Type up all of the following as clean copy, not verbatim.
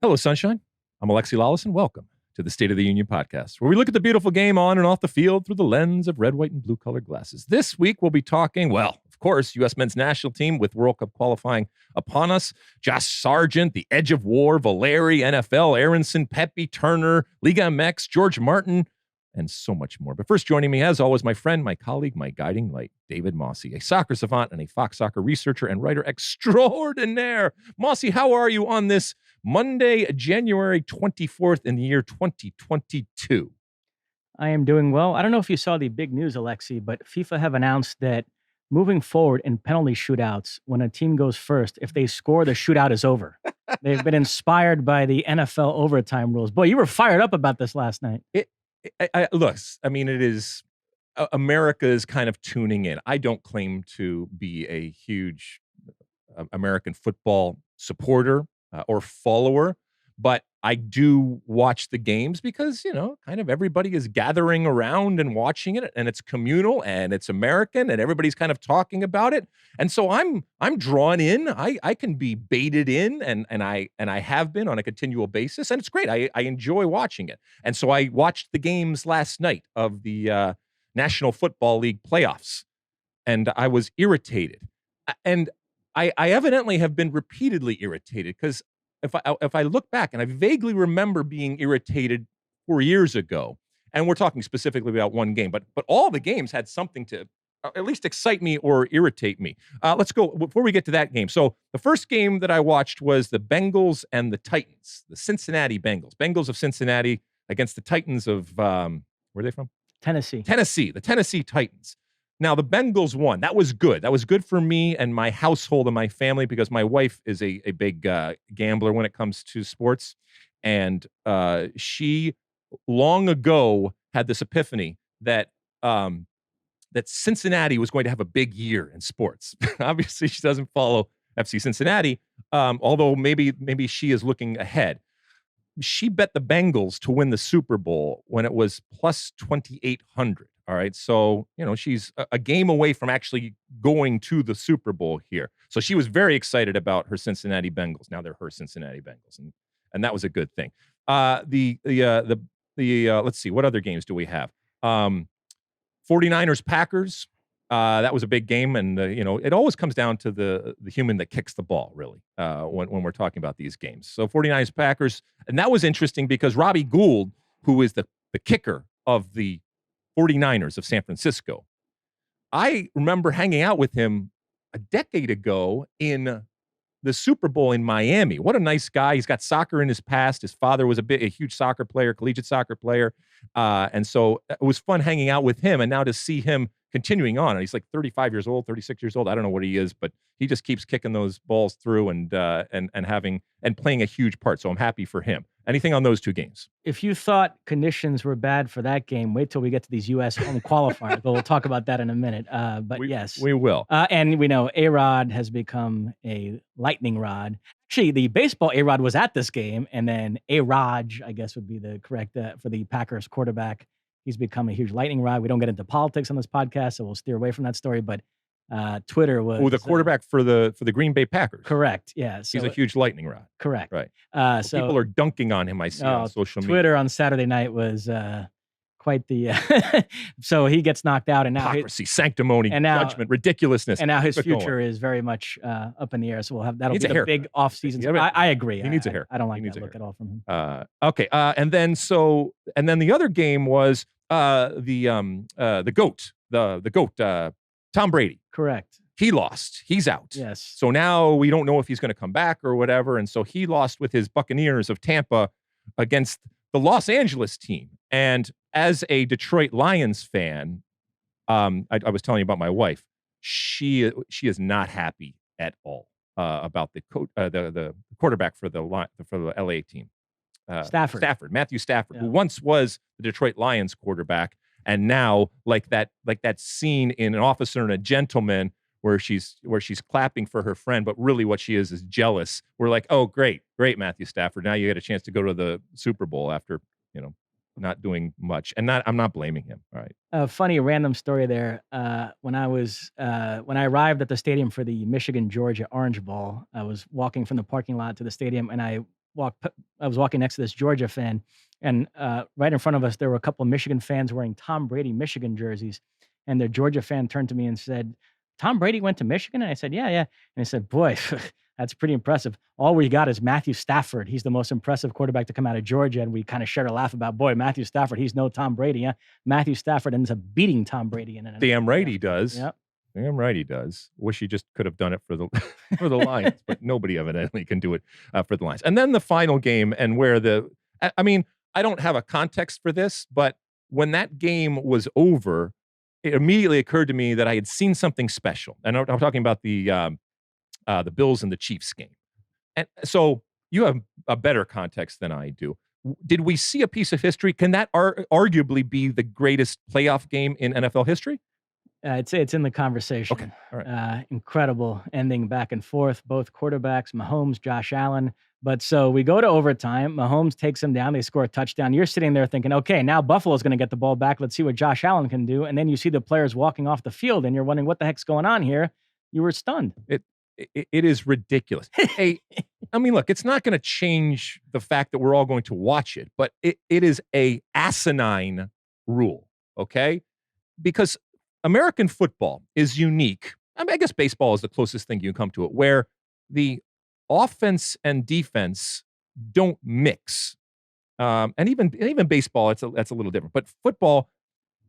Hello, sunshine. I'm Alexi, Lalas, and welcome to the State of the Union podcast, where we look at the beautiful game on and off the field through the lens of red, white, and blue colored glasses. This week, we'll be talking, well, of course, U.S. men's national team with World Cup qualifying upon us. Josh Sargent, the Edge of War, Valeri, NFL, Aronson, Pepi, Turner, Liga MX, George Martin, and so much more. But first, joining me, as always, my friend, my colleague, my guiding light, David Mosse, a soccer savant and a Fox soccer researcher and writer extraordinaire. Mosse, how are you on this Monday, January 24th in the year 2022? I am doing well. I don't know if you saw the big news, Alexi, but FIFA have announced that moving forward in penalty shootouts, when a team goes first, if they score, the shootout is over. They've been inspired by the NFL overtime rules. Boy, you were fired up about this last night. Look, I mean, it is America is kind of tuning in. I don't claim to be a huge American football supporter or follower, but I do watch the games because, kind of everybody is gathering around and watching it, and it's communal and it's American and everybody's kind of talking about it. And so I'm drawn in. I can be baited in and I have been on a continual basis, and it's great. I enjoy watching it. And so I watched the games last night of the National Football League playoffs, and I was irritated. And I evidently have been repeatedly irritated because if I look back, and I vaguely remember being irritated 4 years ago, and we're talking specifically about one game, but all the games had something to at least excite me or irritate me. Let's go before we get to that game. So the first game that I watched was the Bengals and the Titans, the Cincinnati Bengals of Cincinnati against the Titans of where are they from? Tennessee, the Tennessee Titans. Now, the Bengals won. That was good. That was good for me and my household and my family because my wife is a big gambler when it comes to sports. And she long ago had this epiphany that that Cincinnati was going to have a big year in sports. Obviously, she doesn't follow FC Cincinnati, although maybe she is looking ahead. She bet the Bengals to win the Super Bowl when it was plus 2,800. All right. So, she's a game away from actually going to the Super Bowl here. So she was very excited about her Cincinnati Bengals. Now they're her Cincinnati Bengals. And that was a good thing. Let's see, what other games do we have? 49ers Packers. That was a big game. And, it always comes down to the human that kicks the ball, really, when we're talking about these games. So 49ers Packers. And that was interesting because Robbie Gould, who is the kicker of the 49ers of San Francisco, I remember hanging out with him a decade ago in the Super Bowl in Miami. What a nice guy. He's got soccer in his past. His father was a huge soccer player, collegiate soccer player. And so it was fun hanging out with him. And now to see him continuing on, and he's like 35 years old, 36 years old. I don't know what he is, but he just keeps kicking those balls through and playing a huge part. So I'm happy for him. Anything on those two games? If you thought conditions were bad for that game, wait till we get to these U.S. home qualifiers. But we'll talk about that in a minute. Yes. We will. And we know A-Rod has become a lightning rod. Actually, the baseball A-Rod was at this game, and then A-Raj, I guess would be the correct for the Packers quarterback. He's become a huge lightning rod. We don't get into politics on this podcast, so we'll steer away from that story. But Twitter was the quarterback for the Green Bay Packers. Correct. Yeah. So, he's a huge lightning rod. Correct. Right. So people are dunking on him. I see on social media. Twitter on Saturday night was quite the. So he gets knocked out, and now hypocrisy, sanctimony, and now, judgment, ridiculously, and now his future is very much up in the air. So that'll be the big off season. I agree. He needs a hair. I don't like that look at all from him. Okay. And then the other game was the goat. Tom Brady. Correct. He lost. He's out. Yes. So now we don't know if he's going to come back or whatever. And so he lost with his Buccaneers of Tampa against the Los Angeles team. And as a Detroit Lions fan, I was telling you about my wife. She is not happy at all about the quarterback for the LA team. Stafford. Matthew Stafford, who once was the Detroit Lions quarterback. And now, like that scene in An Officer and a Gentleman, where she's clapping for her friend, but really what she is jealous. We're like, oh, great, Matthew Stafford. Now you get a chance to go to the Super Bowl after not doing much. And I'm not blaming him. All right. Funny random story there. When I arrived at the stadium for the Michigan-Georgia Orange Bowl, I was walking from the parking lot to the stadium, and I I was walking next to this Georgia fan, and right in front of us, there were a couple of Michigan fans wearing Tom Brady Michigan jerseys. And the Georgia fan turned to me and said, Tom Brady went to Michigan? And I said, yeah. And he said, boy, that's pretty impressive. All we got is Matthew Stafford. He's the most impressive quarterback to come out of Georgia. And we kind of shared a laugh about, boy, Matthew Stafford, he's no Tom Brady. Yeah? Matthew Stafford ends up beating Tom Brady. Damn right he does. Yep. Damn right he does. Wish he just could have done it for the for the Lions, but nobody evidently can do it for the Lions. And then the final game, and where I mean, I don't have a context for this, but when that game was over, it immediately occurred to me that I had seen something special. And I'm talking about the Bills and the Chiefs game. And so you have a better context than I do. Did we see a piece of history? Can that arguably be the greatest playoff game in NFL history? I'd say it's in the conversation. Okay. All right. Incredible ending back and forth. Both quarterbacks, Mahomes, Josh Allen. But so we go to overtime. Mahomes takes them down. They score a touchdown. You're sitting there thinking, okay, now Buffalo's going to get the ball back. Let's see what Josh Allen can do. And then you see the players walking off the field, and you're wondering what the heck's going on here. You were stunned. It is ridiculous. Hey, I mean, look, it's not going to change the fact that we're all going to watch it, but it is a asinine rule, okay? Because American football is unique. I mean, I guess baseball is the closest thing you can come to it, where the offense and defense don't mix. And even baseball, that's a little different. But football,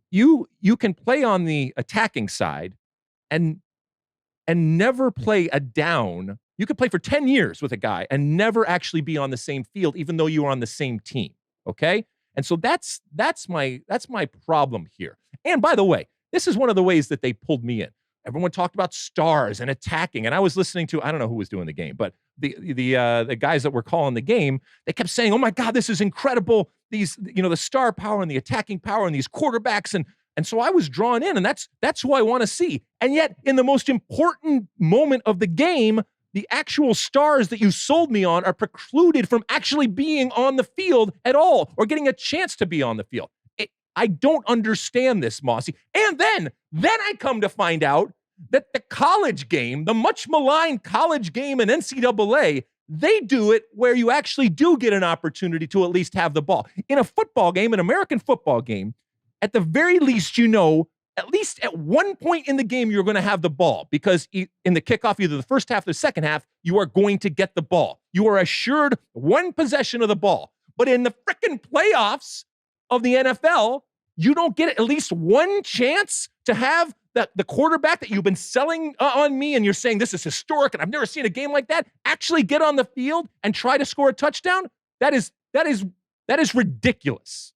you can play on the attacking side and never play a down. You could play for 10 years with a guy and never actually be on the same field, even though you are on the same team. Okay? And so that's my problem here. And by the way, this is one of the ways that they pulled me in. Everyone talked about stars and attacking, and I was listening to, I don't know who was doing the game, but the guys that were calling the game, they kept saying, "Oh my God, this is incredible! These, the star power and the attacking power and these quarterbacks." And so I was drawn in, and that's who I want to see. And yet, in the most important moment of the game, the actual stars that you sold me on are precluded from actually being on the field at all or getting a chance to be on the field. I don't understand this, Mosse. And then I come to find out that the college game, the much maligned college game in NCAA, they do it where you actually do get an opportunity to at least have the ball. In a football game, an American football game, at the very least, at least at one point in the game, you're going to have the ball because in the kickoff, either the first half or the second half, you are going to get the ball. You are assured one possession of the ball. But in the frickin' playoffs of the NFL, you don't get at least one chance to have the quarterback that you've been selling on me, and you're saying this is historic and I've never seen a game like that, actually get on the field and try to score a touchdown. That is ridiculous.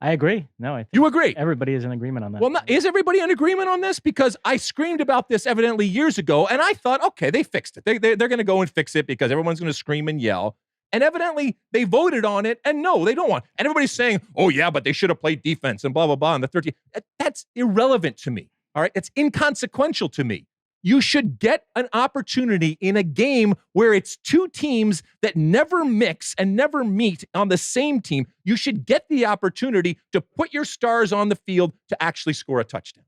I agree. No, I think you agree. Everybody is in agreement on that. Well, is everybody in agreement on this? Because I screamed about this evidently years ago, and I thought, okay, they fixed it. They're going to go and fix it because everyone's going to scream and yell. And evidently, they voted on it, and no, they don't want. And everybody's saying, oh, yeah, but they should have played defense and blah, blah, blah, in the 13th. That's irrelevant to me, all right? It's inconsequential to me. You should get an opportunity in a game where it's two teams that never mix and never meet on the same team. You should get the opportunity to put your stars on the field to actually score a touchdown.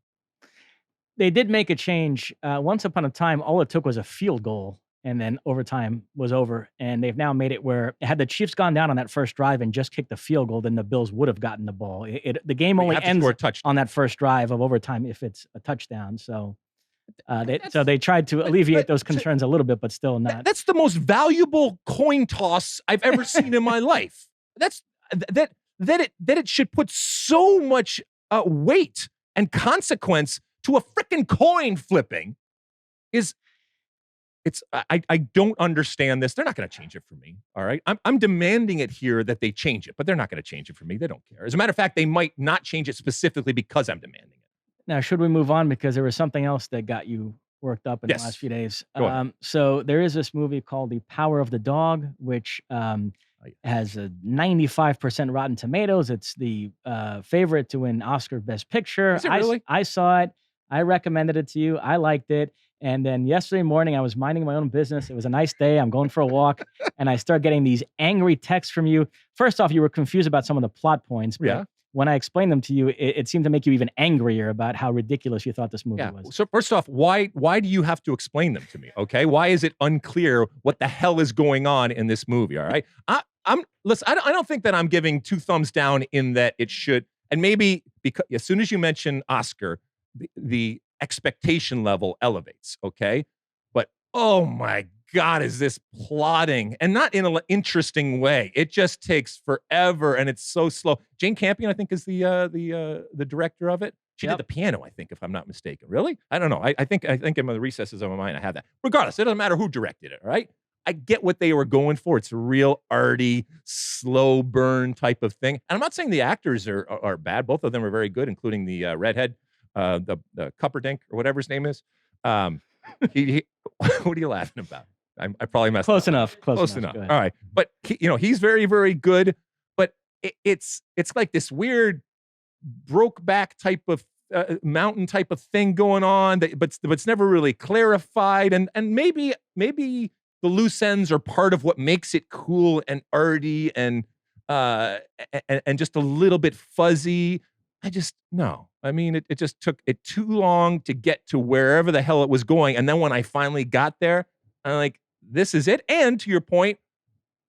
They did make a change. Once upon a time, all it took was a field goal, and then overtime was over. And they've now made it where had the Chiefs gone down on that first drive and just kicked the field goal, then the Bills would have gotten the ball. The game only ends on that first drive of overtime if it's a touchdown. So they tried to alleviate those concerns a little bit, but still not. That's the most valuable coin toss I've ever seen in my life. That it should put so much weight and consequence to a freaking coin flipping I don't understand this. They're not going to change it for me. All right. I'm demanding it here that they change it, but they're not going to change it for me. They don't care. As a matter of fact, they might not change it specifically because I'm demanding it. Now, should we move on? Because there was something else that got you worked up in the last few days. So there is this movie called The Power of the Dog, which has a 95% Rotten Tomatoes. It's the favorite to win Oscar Best Picture. Is it really? I saw it. I recommended it to you. I liked it. And then yesterday morning, I was minding my own business. It was a nice day. I'm going for a walk. And I start getting these angry texts from you. First off, you were confused about some of the plot points. But when I explained them to you, it seemed to make you even angrier about how ridiculous you thought this movie was. So first off, why do you have to explain them to me? Okay, why is it unclear what the hell is going on in this movie? All right, listen. I don't think that I'm giving 2 thumbs down in that it should, and maybe because as soon as you mention Oscar, the expectation level elevates. Okay, but oh my God, is this plotting, and not in an interesting way. It just takes forever, and it's so slow. Jane Campion, I think, is the director of it. She did the piano, I think, if I'm not mistaken. Really? I don't know. I think in the recesses of my mind, I have that. Regardless, it doesn't matter who directed it, all right? I get what they were going for. It's a real arty, slow burn type of thing. And I'm not saying the actors are bad. Both of them are very good, including the redhead, the Cupperdink, or whatever his name is. What are you laughing about? I probably messed Close up. enough. Close enough. All right. But he's very, very good. But it's like this weird Brokeback type of mountain type of thing going on, but it's never really clarified. And maybe the loose ends are part of what makes it cool and arty and just a little bit fuzzy. No. I mean, it just took it too long to get to wherever the hell it was going. And then when I finally got there, I'm like, this is it. And to your point,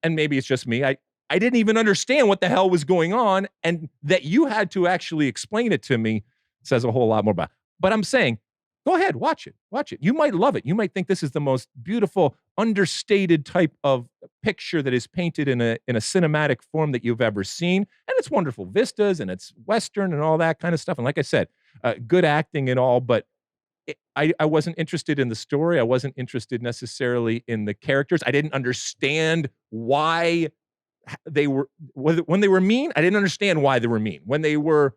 and maybe it's just me, I didn't even understand what the hell was going on. And that you had to actually explain it to me says a whole lot more about it. But I'm saying, go ahead, watch it. You might love it. You might think this is the most beautiful, understated type of picture that is painted in a cinematic form that you've ever seen. And it's wonderful vistas, and it's Western and all that kind of stuff. And like I said, good acting and all, but I wasn't interested in the story. I wasn't interested necessarily in the characters. I didn't understand why they were, when they were mean. I didn't understand why they were mean. When they were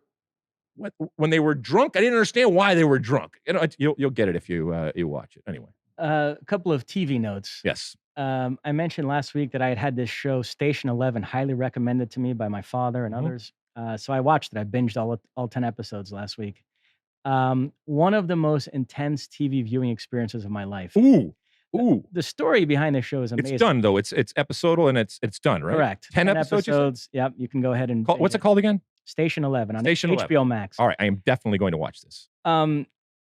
drunk, I didn't understand why they were drunk. You'll get it if you watch it. Anyway, a couple of TV notes. Yes. I mentioned last week that I had this show, Station 11, highly recommended to me by my father and others. So I watched it. I binged all 10 episodes last week. One of the most intense TV viewing experiences of my life. Ooh. The story behind the show is amazing. It's done though. It's episodal and it's done, right? Correct. 10 episodes. Yep. You can go ahead and what's it called again? Station 11 on Station HBO Max. All right, I am definitely going to watch this.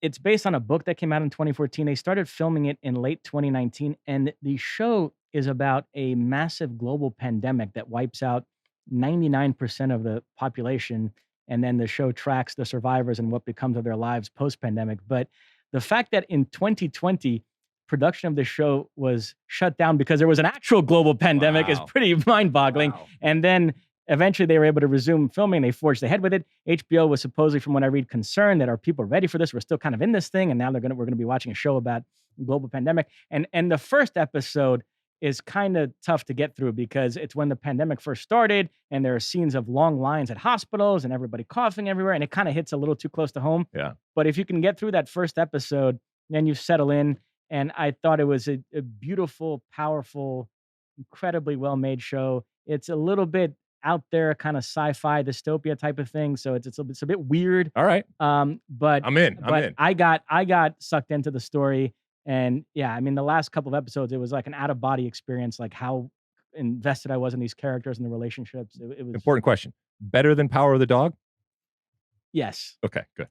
It's based on a book that came out in 2014. They started filming it in late 2019, and the show is about a massive global pandemic that wipes out 99% of the population, and then the show tracks the survivors and what becomes of their lives post-pandemic. But the fact that in 2020, production of the show was shut down because there was an actual global pandemic is pretty mind-boggling. Wow. And then eventually they were able to resume filming. They forged ahead with it. HBO was supposedly, from what I read, concerned that are people ready for this? We're still kind of in this thing, and now we're going to be watching a show about global pandemic. And the first episode is kind of tough to get through because it's when the pandemic first started, and there are scenes of long lines at hospitals and everybody coughing everywhere, and it kind of hits a little too close to home. Yeah. But if you can get through that first episode, then you settle in. And I thought it was a beautiful, powerful, incredibly well-made show. It's a little bit out there, kind of sci-fi dystopia type of thing. So it's a bit weird. All right. But I'm in. I got sucked into the story. And yeah, I mean, the last couple of episodes, it was like an out-of-body experience, like how invested I was in these characters and the relationships. It was important question. Better than Power of the Dog? Yes. Okay, good.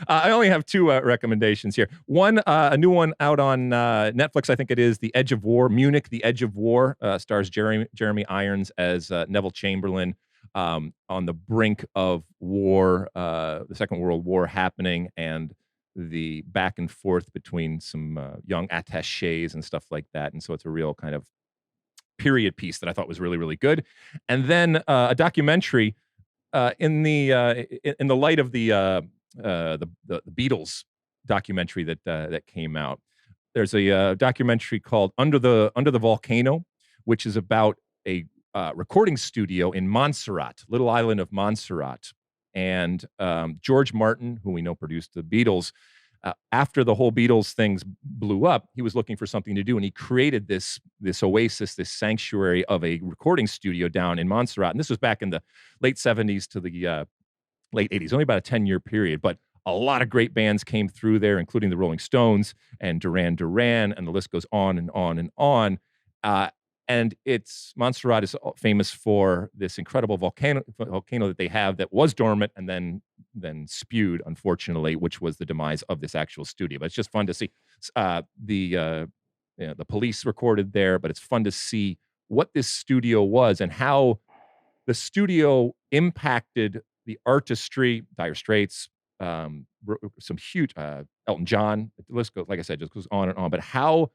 I only have 2 recommendations here. One, a new one out on Netflix, I think it is, The Edge of War, Munich, The Edge of War, stars Jeremy Irons as Neville Chamberlain on the brink of war, the Second World War happening, and the back and forth between some young attaches and stuff like that. And so it's a real kind of period piece that I thought was really, really good. And then a documentary in the light of the Beatles documentary that came out. There's a documentary called Under the Volcano, which is about a recording studio in Montserrat, little island of Montserrat. And George Martin, who we know produced the Beatles, after the whole Beatles things blew up, he was looking for something to do, and he created this oasis, this sanctuary of a recording studio down in Montserrat. And this was back in the late 70s to the late 80s, only about a 10-year period. But a lot of great bands came through there, including the Rolling Stones and Duran Duran, and the list goes on and on and on. And Montserrat is famous for this incredible volcano that they have that was dormant and then spewed, unfortunately, which was the demise of this actual studio. But it's just fun to see the police recorded there, but it's fun to see what this studio was and how the studio impacted the artistry, Dire Straits, some huge Elton John. The list goes, like I said, just goes on and on. But how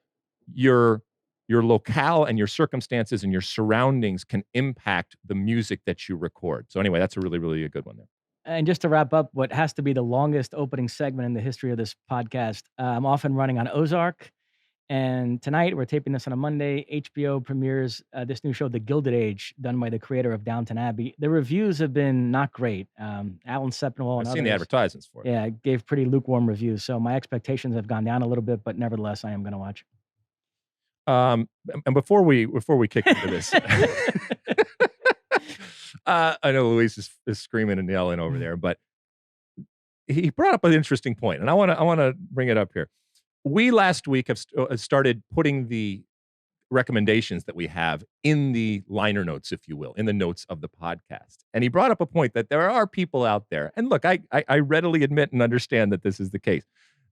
your locale and your circumstances and your surroundings can impact the music that you record. So anyway, that's a really, really a good one there. And just to wrap up, what has to be the longest opening segment in the history of this podcast, I'm off and running on Ozark. And tonight, we're taping this on a Monday. HBO premieres this new show, The Gilded Age, done by the creator of Downton Abbey. The reviews have been not great. Alan Sepinwall and I've others, seen the advertisements for it. yeah, gave pretty lukewarm reviews. So my expectations have gone down a little bit, but nevertheless, I am going to watch. And before we kick into this, I know Luis is screaming and yelling over there, but he brought up an interesting point, and I want to bring it up here. We last week have started putting the recommendations that we have in the liner notes, if you will, in the notes of the podcast. And he brought up a point that there are people out there, and look, I readily admit and understand that this is the case,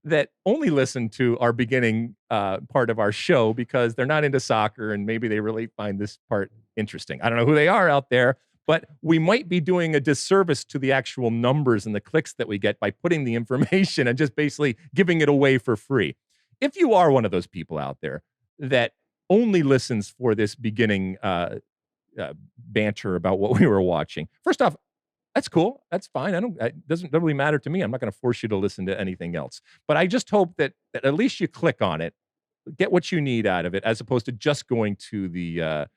that only listen to our beginning part of our show because they're not into soccer and maybe they really find this part interesting. I don't know who they are out there, but we might be doing a disservice to the actual numbers and the clicks that we get by putting the information and just basically giving it away for free. If you are one of those people out there that only listens for this beginning banter about what we were watching, first off, that's cool. That's fine. It doesn't really matter to me. I'm not going to force you to listen to anything else. But I just hope that at least you click on it, get what you need out of it, as opposed to just going to the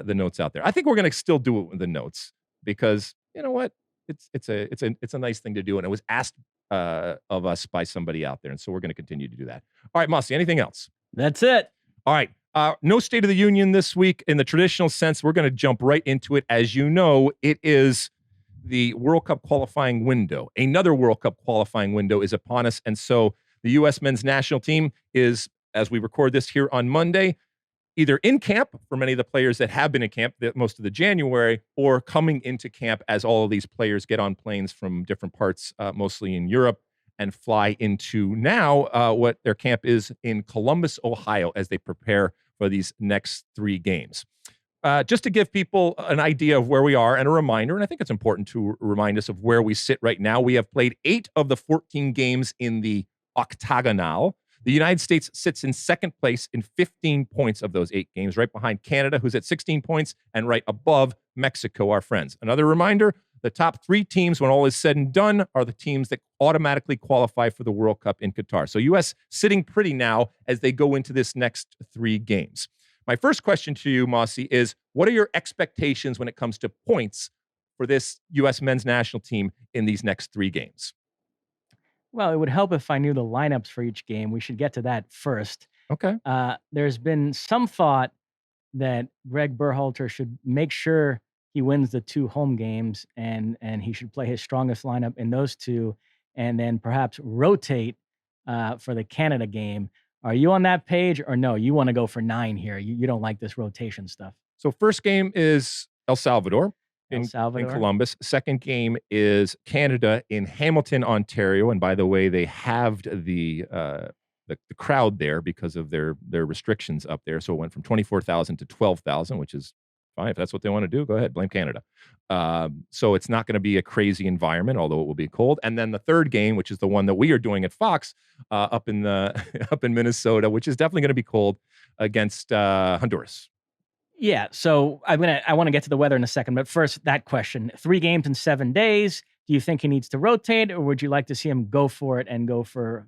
notes out there. I think we're going to still do it with the notes because you know what? It's a nice thing to do, and it was asked of us by somebody out there, and so we're going to continue to do that. All right, Mosse, anything else? That's it. All right. No State of the Union this week in the traditional sense. We're going to jump right into it. As you know, it is the World Cup qualifying window. Another World Cup qualifying window is upon us. And so the U.S. men's national team is, as we record this here on Monday, either in camp for many of the players that have been in camp most of the January, or coming into camp as all of these players get on planes from different parts, mostly in Europe, and fly into now what their camp is in Columbus, Ohio, as they prepare for these next 3 games. Just to give people an idea of where we are and a reminder, and I think it's important to remind us of where we sit right now. We have played 8 of the 14 games in the octagonal. The United States sits in second place in 15 points of those 8 games, right behind Canada, who's at 16 points, and right above Mexico, our friends. Another reminder, the top 3 teams, when all is said and done, are the teams that automatically qualify for the World Cup in Qatar. So U.S. sitting pretty now as they go into this next 3 games. My first question to you, Mosse, is what are your expectations when it comes to points for this U.S. men's national team in these next 3 games? Well, it would help if I knew the lineups for each game. We should get to that first. Okay. There's been some thought that Greg Berhalter should make sure he wins the 2 home games and he should play his strongest lineup in those 2 and then perhaps rotate for the Canada game. Are you on that page or no? You want to go for 9 here. You don't like this rotation stuff. So first game is El Salvador in Columbus. Second game is Canada in Hamilton, Ontario. And by the way, they halved the crowd there because of their restrictions up there. So it went from 24,000 to 12,000, which is fine. If that's what they want to do, go ahead, blame Canada. So it's not going to be a crazy environment, although it will be cold. And then the third game, which is the one that we are doing at Fox up in Minnesota, which is definitely going to be cold, against Honduras. Yeah, so I want to get to the weather in a second, but first that question: 3 games in 7 days. Do you think he needs to rotate, or would you like to see him go for it and go for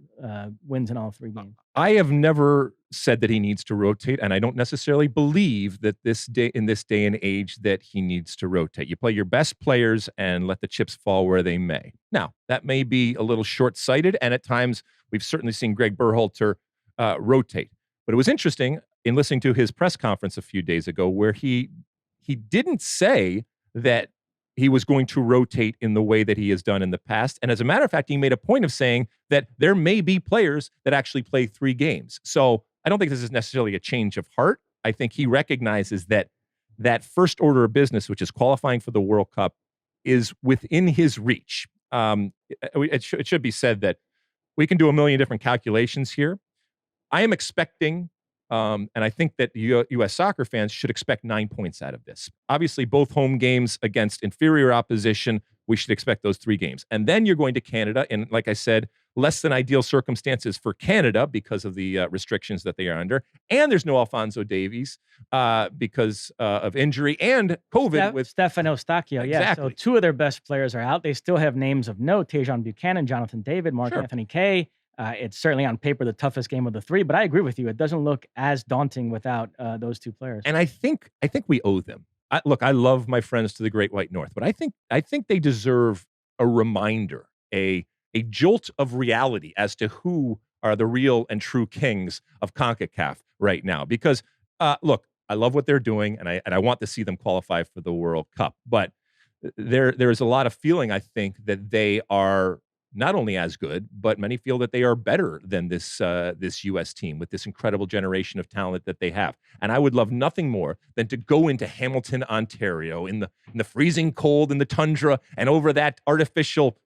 wins in all 3 games? I have never said that he needs to rotate, and I don't necessarily believe that in this day and age that he needs to rotate. You play your best players and let the chips fall where they may. Now, that may be a little short-sighted, and at times we've certainly seen Greg Berhalter rotate. But it was interesting in listening to his press conference a few days ago where he didn't say that he was going to rotate in the way that he has done in the past. And as a matter of fact, he made a point of saying that there may be players that actually play 3 games. So I don't think this is necessarily a change of heart. I think he recognizes that that first order of business, which is qualifying for the World Cup, is within his reach. It should be said that we can do a million different calculations here. I am expecting, and I think that U.S. soccer fans should expect 9 points out of this. Obviously, both home games against inferior opposition, we should expect those 3 games. And then you're going to Canada, and like I said, less than ideal circumstances for Canada because of the restrictions that they are under. And there's no Alphonso Davies because of injury and COVID with Stefano Stacchio. Exactly. Yeah, so 2 of their best players are out. They still have names of note: Tejan Buchanan, Jonathan David, Mark Anthony Kaye. It's certainly on paper the toughest game of the 3, but I agree with you. It doesn't look as daunting without those 2 players. And I think we owe them. Look, I love my friends to the Great White North, but I think they deserve a reminder, a jolt of reality as to who are the real and true kings of CONCACAF right now. Because look, I love what they're doing, and I want to see them qualify for the World Cup. But there's a lot of feeling, I think, that they are not only as good, but many feel that they are better than this U.S. team with this incredible generation of talent that they have. And I would love nothing more than to go into Hamilton, Ontario, in the freezing cold, in the tundra, and over that artificial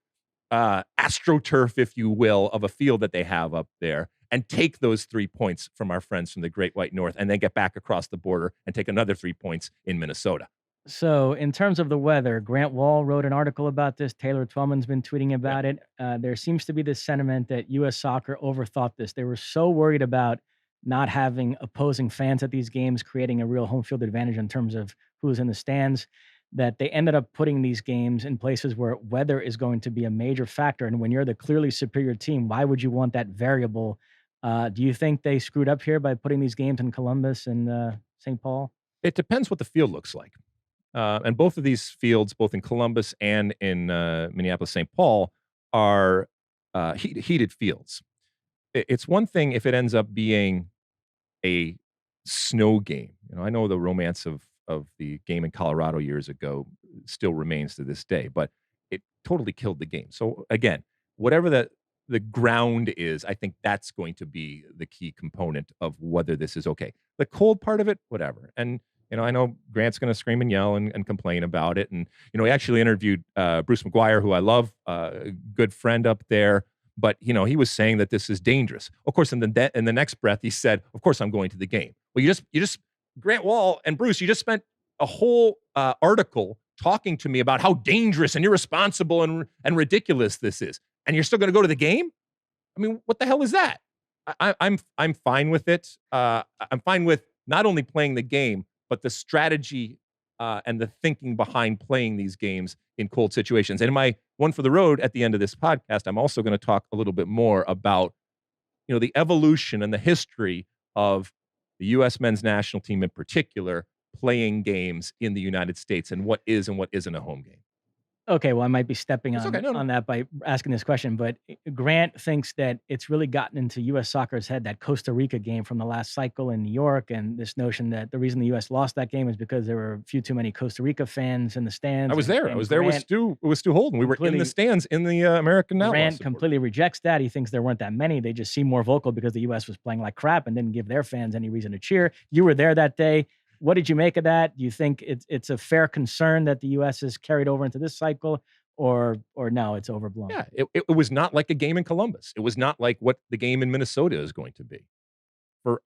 astroturf, if you will, of a field that they have up there, and take those 3 points from our friends from the Great White North, and then get back across the border and take another 3 points in Minnesota. So, in terms of the weather, Grant Wall wrote an article about this. Taylor Twellman's been tweeting about it. There seems to be this sentiment that U.S. soccer overthought this. They were so worried about not having opposing fans at these games, creating a real home field advantage in terms of who's in the stands, that they ended up putting these games in places where weather is going to be a major factor. And when you're the clearly superior team, why would you want that variable? Do you think they screwed up here by putting these games in Columbus and St. Paul? It depends what the field looks like. And both of these fields, both in Columbus and in Minneapolis, St. Paul, are heated fields. It's one thing if it ends up being a snow game. I know the romance of the game in Colorado years ago still remains to this day, but it totally killed the game. So again, whatever the ground is, I think that's going to be the key component of whether this is okay. The cold part of it, whatever. And I know Grant's going to scream and yell and complain about it. And, he actually interviewed Bruce McGuire, who I love, a good friend up there. But, he was saying that this is dangerous. Of course, in the next breath, he said, of course, I'm going to the game. Well, you just Grant Wall and Bruce, you just spent a whole article talking to me about how dangerous and irresponsible and ridiculous this is. And you're still going to go to the game? I mean, what the hell is that? I'm fine with it. I'm fine with not only playing the game, but the strategy and the thinking behind playing these games in cold situations. And in my one for the road at the end of this podcast, I'm also going to talk a little bit more about, the evolution and the history of the U.S. men's national team in particular playing games in the United States and what is and what isn't a home game. Okay, well, I might be stepping It's okay. No. on that by asking this question, but Grant thinks that it's really gotten into U.S. soccer's head, that Costa Rica game from the last cycle in New York, and this notion that the reason the U.S. lost that game is because there were a few too many Costa Rica fans in the stands. I was there. I was there with Stu Holden. We were in the stands in the American Outlaws. Grant completely rejects that. He thinks there weren't that many. They just seemed more vocal because the U.S. was playing like crap and didn't give their fans any reason to cheer. You were there that day. What did you make of that? Do you think it's a fair concern that the U.S. is carried over into this cycle? Or no, it's overblown? Yeah, it was not like a game in Columbus. It was not like what the game in Minnesota is going to be,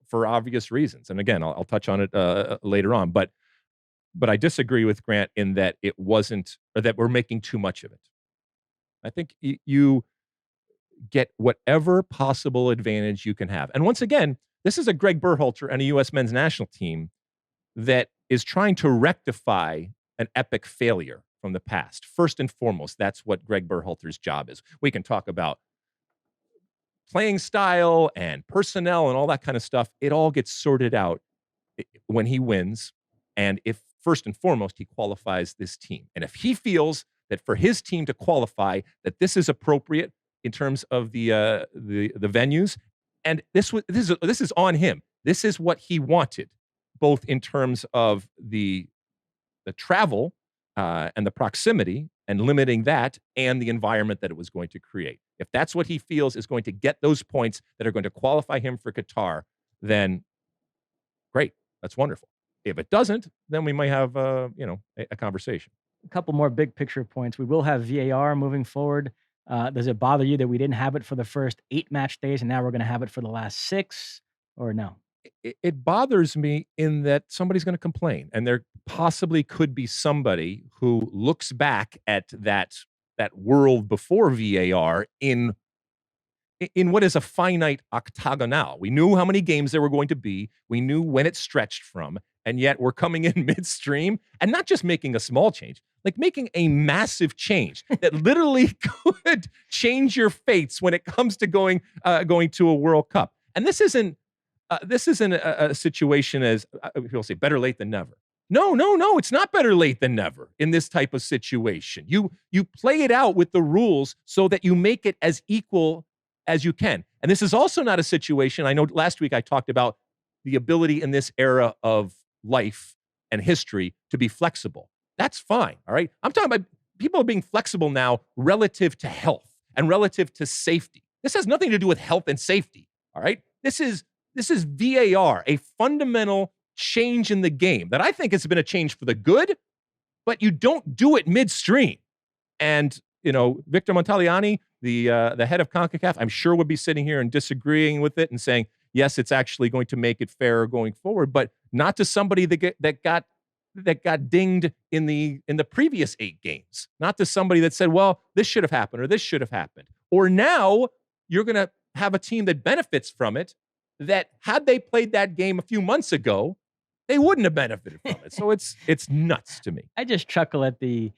for obvious reasons. And again, I'll touch on it later on. But I disagree with Grant in that it wasn't, or that we're making too much of it. I think you get whatever possible advantage you can have. And once again, this is a Greg Berhalter and a U.S. men's national team that is trying to rectify an epic failure from the past. First and foremost, that's what Greg Berhalter's job is. We can talk about playing style and personnel and all that kind of stuff. It all gets sorted out when he wins. And if first and foremost, he qualifies this team. And if he feels that for his team to qualify, that this is appropriate in terms of the venues, and this is on him. This is what he wanted, both in terms of the travel and the proximity and limiting that and the environment that it was going to create. If that's what he feels is going to get those points that are going to qualify him for Qatar, then great. That's wonderful. If it doesn't, then we might have, a conversation. A couple more big picture points. We will have VAR moving forward. Does it bother you that we didn't have it for the first 8 match days and now we're going to have it for the last 6, or no? It bothers me in that somebody's going to complain, and there possibly could be somebody who looks back at that world before VAR in what is a finite octagonal. We knew how many games there were going to be. We knew when it stretched from, and yet we're coming in midstream and not just making a small change, like making a massive change that literally could change your fates when it comes to going to a World Cup. And this isn't a situation as people say, better late than never. No, it's not better late than never in this type of situation. You play it out with the rules so that you make it as equal as you can. And this is also not a situation, I know last week I talked about the ability in this era of life and history to be flexible. That's fine, all right? I'm talking about people being flexible now relative to health and relative to safety. This has nothing to do with health and safety, all right? This is VAR, a fundamental change in the game that I think has been a change for the good, but you don't do it midstream. And, Victor Montagliani, the head of CONCACAF, I'm sure would be sitting here and disagreeing with it and saying, yes, it's actually going to make it fairer going forward, but not to somebody that got dinged in the previous 8 games. Not to somebody that said, well, this should have happened or this should have happened. Or now you're going to have a team that benefits from it that had they played that game a few months ago, they wouldn't have benefited from it. So it's nuts to me. I just chuckle at the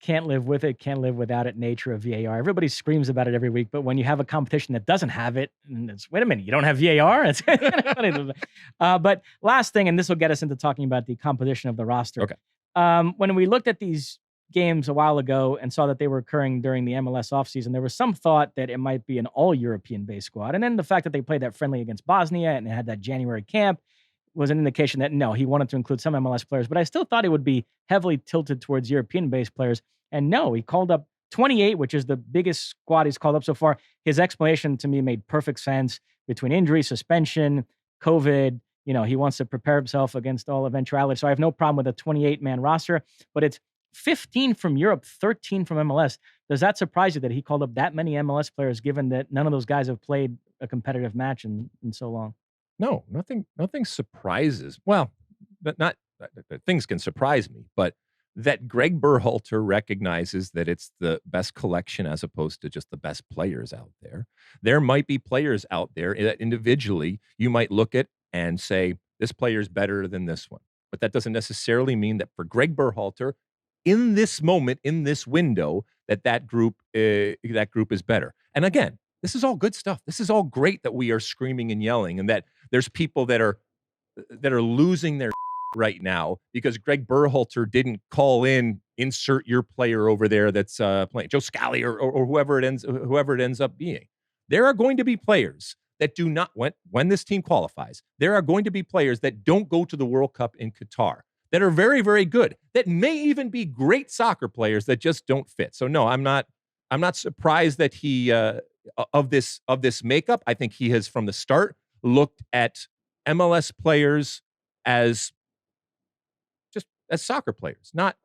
can't live with it, can't live without it nature of VAR. Everybody screams about it every week, but when you have a competition that doesn't have it, and it's, wait a minute, you don't have VAR? It's kind of funny. But last thing, and this will get us into talking about the composition of the roster. Okay. When we looked at these games a while ago and saw that they were occurring during the MLS offseason, there was some thought that it might be an all-European-based squad. And then the fact that they played that friendly against Bosnia and had that January camp was an indication that, no, he wanted to include some MLS players, but I still thought it would be heavily tilted towards European-based players. And no, he called up 28, which is the biggest squad he's called up so far. His explanation to me made perfect sense between injury, suspension, COVID. He wants to prepare himself against all eventualities. So I have no problem with a 28-man roster, but it's 15 from Europe, 13 from MLS. Does that surprise you that he called up that many MLS players, given that none of those guys have played a competitive match in so long? No, nothing surprises. Well, but not things can surprise me, but that Greg Berhalter recognizes that it's the best collection as opposed to just the best players out there. There might be players out there that individually you might look at and say, this player's better than this one. But that doesn't necessarily mean that for Greg Berhalter, in this moment, in this window, that group is better. And again, this is all good stuff. This is all great that we are screaming and yelling, and that there's people that are losing their right now because Greg Berhalter didn't call in, insert your player over there that's playing, Joe Scally or whoever it ends up being. There are going to be players that do not, when this team qualifies, there are going to be players that don't go to the World Cup in Qatar, that are very, very good, that may even be great soccer players that just don't fit. So no, I'm not surprised that he of this makeup. I think he has from the start looked at MLS players as soccer players, not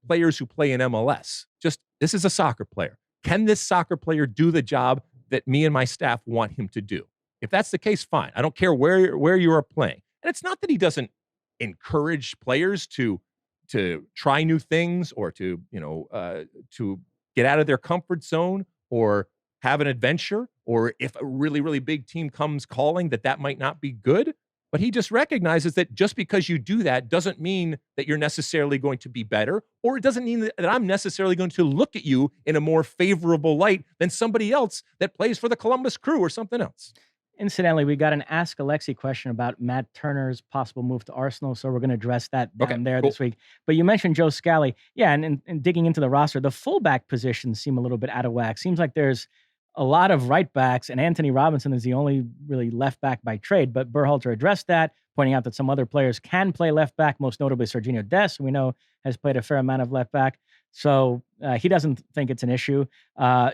players who play in MLS. Just, this is a soccer player. Can this soccer player do the job that me and my staff want him to do? If that's the case, fine. I don't care where you are playing. And it's not that he doesn't encourage players to try new things or to get out of their comfort zone or have an adventure, or if a really, really big team comes calling, that might not be good. But he just recognizes that just because you do that doesn't mean that you're necessarily going to be better, or it doesn't mean that I'm necessarily going to look at you in a more favorable light than somebody else that plays for the Columbus Crew or something else. Incidentally, we got an Ask Alexi question about Matt Turner's possible move to Arsenal, so we're going to address that down there this week. But you mentioned Joe Scally. Yeah, and digging into the roster, the fullback positions seem a little bit out of whack. Seems like there's a lot of right backs, and Anthony Robinson is the only really left back by trade. But Berhalter addressed that, pointing out that some other players can play left back, most notably Serginho Dest, who we know has played a fair amount of left back. So he doesn't think it's an issue.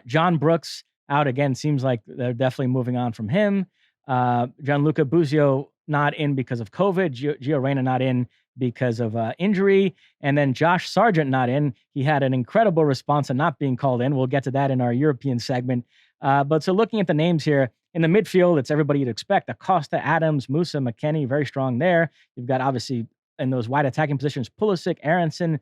John Brooks out again. Seems like they're definitely moving on from him. Gianluca Buzio not in because of COVID. Gio Reyna not in because of injury. And then Josh Sargent not in. He had an incredible response on not being called in. We'll get to that in our European segment. But so looking at the names here, in the midfield, it's everybody you'd expect. Acosta, Adams, Musah, McKennie, very strong there. You've got, obviously, in those wide attacking positions, Pulisic, Aronson,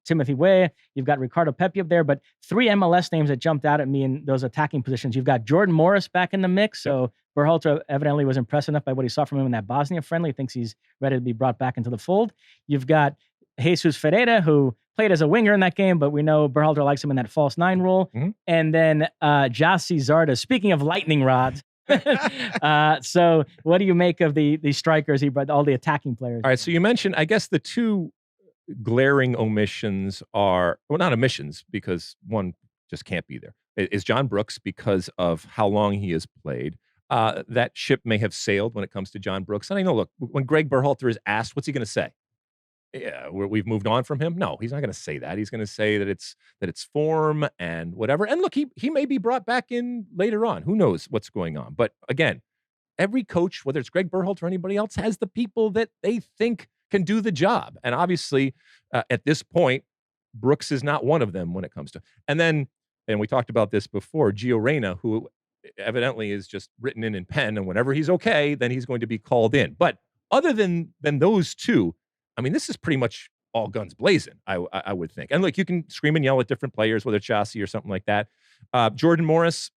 Timothy Weah. You've got Ricardo Pepi up there, but 3 MLS names that jumped out at me in those attacking positions. You've got Jordan Morris back in the mix. So Berhalter evidently was impressed enough by what he saw from him in that Bosnia friendly. Thinks he's ready to be brought back into the fold. You've got Jesus Ferreira, who played as a winger in that game, but we know Berhalter likes him in that false 9 role. Mm-hmm. And then Josh Sargent, speaking of lightning rods. So what do you make of the strikers he brought, all the attacking players? All right, so you mentioned, I guess the 2 glaring omissions are, well, not omissions, because one just can't be there, is John Brooks, because of how long he has played. That ship may have sailed when it comes to John Brooks. And I know, look, when Greg Berhalter is asked, what's he going to say? Yeah, we've moved on from him. No, he's not going to say that. He's going to say that it's form and whatever. And look, he may be brought back in later on. Who knows what's going on? But again, every coach, whether it's Greg Berhalter or anybody else, has the people that they think can do the job. And obviously, at this point, Brooks is not one of them when it comes to. And then, and we talked about this before, Gio Reyna, who evidently is just written in pen, and whenever he's okay, then he's going to be called in. But other than those 2, I mean, this is pretty much all guns blazing, I would think. And look, you can scream and yell at different players, whether it's Chassis or something like that. Jordan Morris,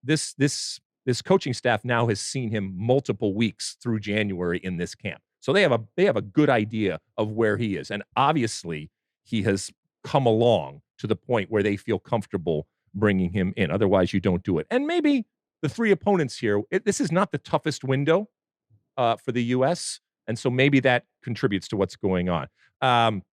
this coaching staff now has seen him multiple weeks through January in this camp. So they have a good idea of where he is. And obviously, he has come along to the point where they feel comfortable bringing him in. Otherwise, you don't do it. And maybe the 3 opponents here, this is not the toughest window for the U.S., and so maybe that contributes to what's going on. I'm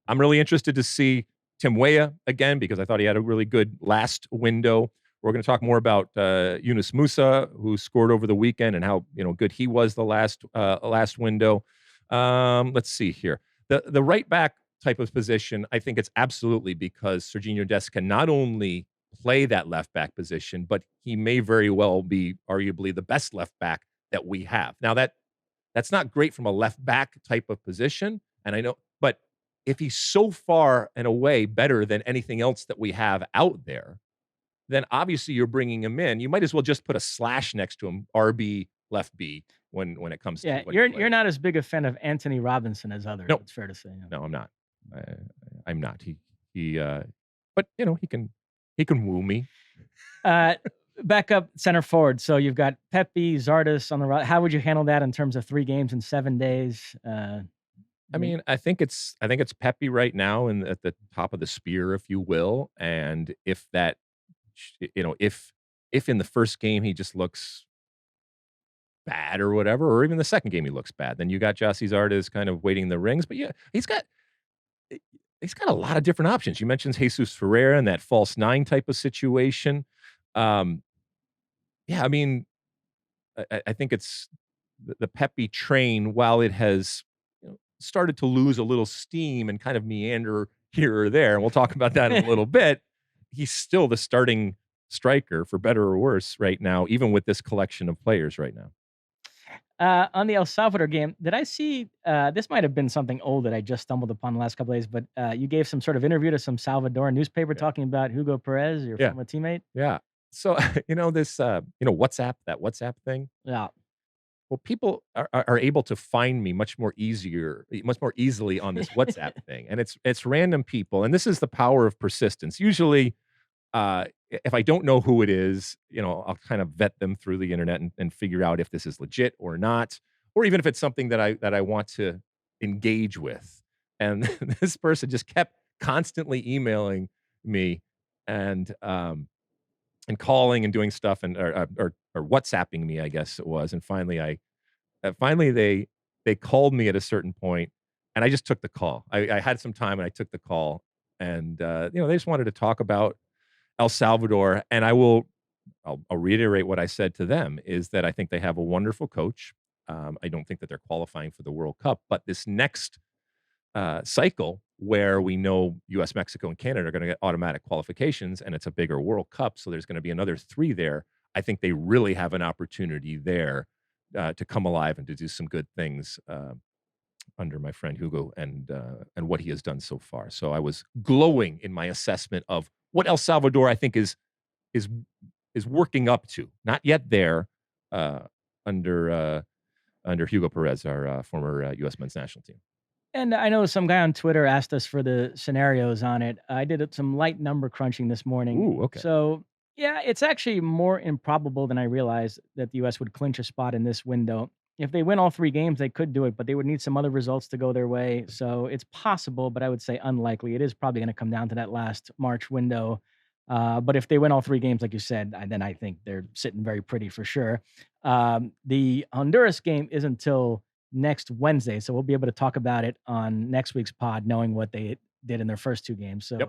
really interested to see Tim Weah again, because I thought he had a really good last window. We're going to talk more about Yunus Musah, who scored over the weekend, and how good he was the last window. Let's see here. The right back type of position, I think it's absolutely because Sergiño Dest can not only play that left back position, but he may very well be arguably the best left back that we have. Now that's not great from a left back type of position, and I know, but if he's so far and away better than anything else that we have out there, then obviously you're bringing him in. You might as well just put a slash next to him, RB left B, when it comes to you're not as big a fan of Anthony Robinson as others. No, it's fair to say. No, I'm not. I'm not. But he can woo me. Back up center forward. So you've got Pepi, Zardes on the right. How would you handle that in terms of 3 games in 7 days? I mean, I think it's Pepi right now, and at the top of the spear, if you will. And if that, if in the first game he just looks bad or whatever, or even the second game he looks bad, then you got Josh Sargent kind of waiting the rings. But yeah, he's got a lot of different options. You mentioned Jesus Ferreira and that false 9 type of situation. Yeah, I mean, I think it's the Pepi train, while it has started to lose a little steam and kind of meander here or there, and we'll talk about that in a little bit, he's still the starting striker, for better or worse, right now, even with this collection of players right now. On the El Salvador game, did I see, this might have been something old that I just stumbled upon the last couple of days, but you gave some sort of interview to some Salvadoran newspaper talking about Hugo Perez, your former teammate? Yeah. So, this, WhatsApp thing? Yeah. Well, people are able to find me much more easily on this WhatsApp thing. And it's random people. And this is the power of persistence. Usually, if I don't know who it is, I'll kind of vet them through the internet and figure out if this is legit or not, or even if it's something that I want to engage with. And this person just kept constantly emailing me and calling and doing stuff or WhatsApping me, I guess it was. And finally they called me at a certain point, and I just took the call. I had some time and I took the call, and they just wanted to talk about El Salvador. And I'll reiterate what I said to them, is that I think they have a wonderful coach. I don't think that they're qualifying for the World Cup, but this next cycle, where we know US, Mexico, and Canada are going to get automatic qualifications, and it's a bigger World Cup, so there's going to be another 3 there. I think they really have an opportunity there to come alive and to do some good things under my friend Hugo and what he has done so far. So I was glowing in my assessment of what El Salvador I think is working up to. Not yet there under Hugo Perez, our former U.S. men's national team. And I know some guy on Twitter asked us for the scenarios on it. I did some light number crunching this morning. Ooh, okay. So, yeah, it's actually more improbable than I realized that the U.S. would clinch a spot in this window. If they win all 3 games, they could do it, but they would need some other results to go their way. So it's possible, but I would say unlikely. It is probably going to come down to that last March window. But if they win all 3 games, like you said, then I think they're sitting very pretty for sure. The Honduras game is until next Wednesday, so we'll be able to talk about it on next week's pod, knowing what they did in their first 2 games. So, Yep.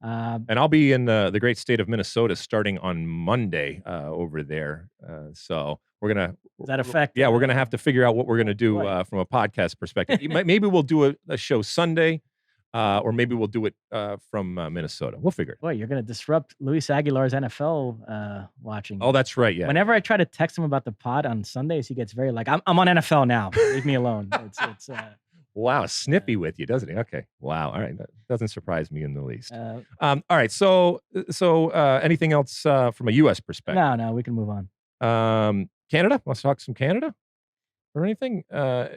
And I'll be in the great state of Minnesota starting on Monday over there. So we're gonna does that affect? Yeah, we're gonna have to figure out what we're gonna do from a podcast perspective. Maybe we'll do a show Sunday, or maybe we'll do it from Minnesota. We'll figure it. Boy, you're gonna disrupt Luis Aguilar's NFL watching. Oh, that's right. Yeah. Whenever I try to text him about the pod on Sundays, he gets very like, "I'm on NFL now. Leave me alone." It's wow, snippy with you, doesn't he? Okay. Wow. All right. That doesn't surprise me in the least. All right. So anything else from a U.S. perspective? No, we can move on. Canada? Let's talk some Canada or anything? Well,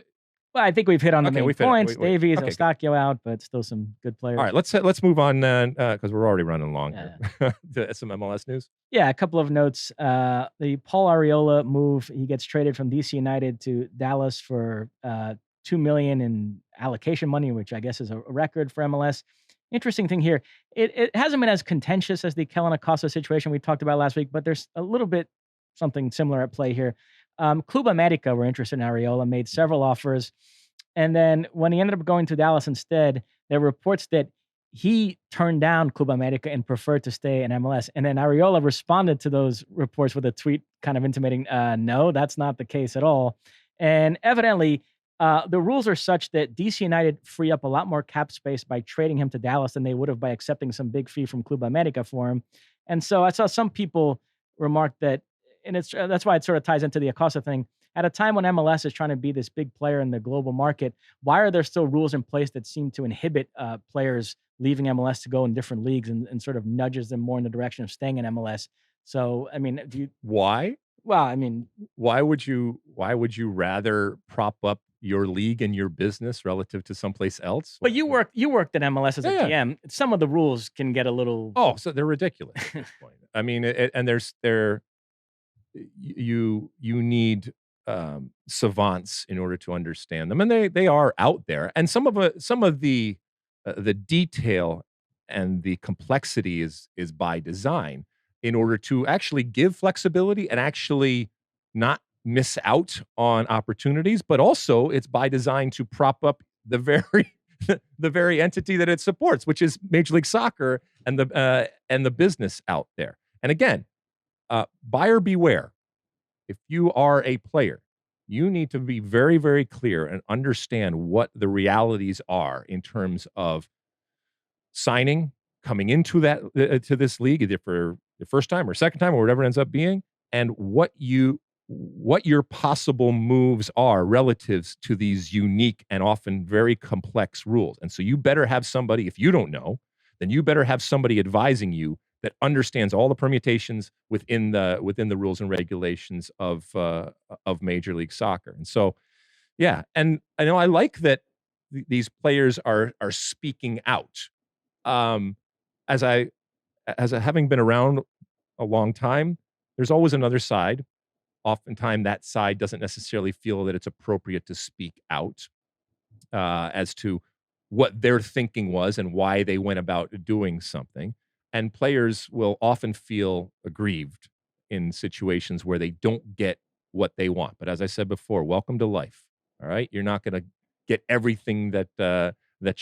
I think we've hit on the main points. Davies, okay. Eustachio out, but still some good players. All right. Let's move on then because we're already running long here. To some MLS news. Yeah, a couple of notes. The Paul Arriola move, he gets traded from DC United to Dallas for $2 million in allocation money, which I guess is a record for MLS. Interesting thing here, it hasn't been as contentious as the Kellen Acosta situation we talked about last week, but there's a little bit something similar at play here. Club America were interested in Arriola, made several offers, and then when he ended up going to Dallas instead, there were reports that he turned down Club America and preferred to stay in MLS. And then Arriola responded to those reports with a tweet kind of intimating, no, that's not the case at all. And evidently, the rules are such that DC United free up a lot more cap space by trading him to Dallas than they would have by accepting some big fee from Club America for him. And so I saw some people remark that, and that's why it sort of ties into the Acosta thing. At a time when MLS is trying to be this big player in the global market, why are there still rules in place that seem to inhibit players leaving MLS to go in different leagues and sort of nudges them more in the direction of staying in MLS? So, I mean, why? Well, I mean, why would you rather prop up your league and your business relative to someplace else? But you worked at MLS as a GM. Some of the rules can get a little. Oh, so they're ridiculous at this point. I mean, you need savants in order to understand them, and they are out there. And some of the detail and the complexity is by design in order to actually give flexibility and actually not miss out on opportunities, but also it's by design to prop up the very entity that it supports, which is Major League Soccer and the business out there. And again, buyer beware. If you are a player, you need to be very, very clear and understand what the realities are in terms of signing, coming into that to this league, either for the first time or second time or whatever it ends up being, and what your possible moves are relative to these unique and often very complex rules. And so you better have somebody, if you don't know, then you better have somebody advising you that understands all the permutations within the rules and regulations of Major League Soccer. And so, yeah, and I know I like that these players are speaking out. As having been around a long time, there's always another side. Oftentimes, that side doesn't necessarily feel that it's appropriate to speak out as to what their thinking was and why they went about doing something. And players will often feel aggrieved in situations where they don't get what they want. But as I said before, welcome to life. All right, you're not going to get everything that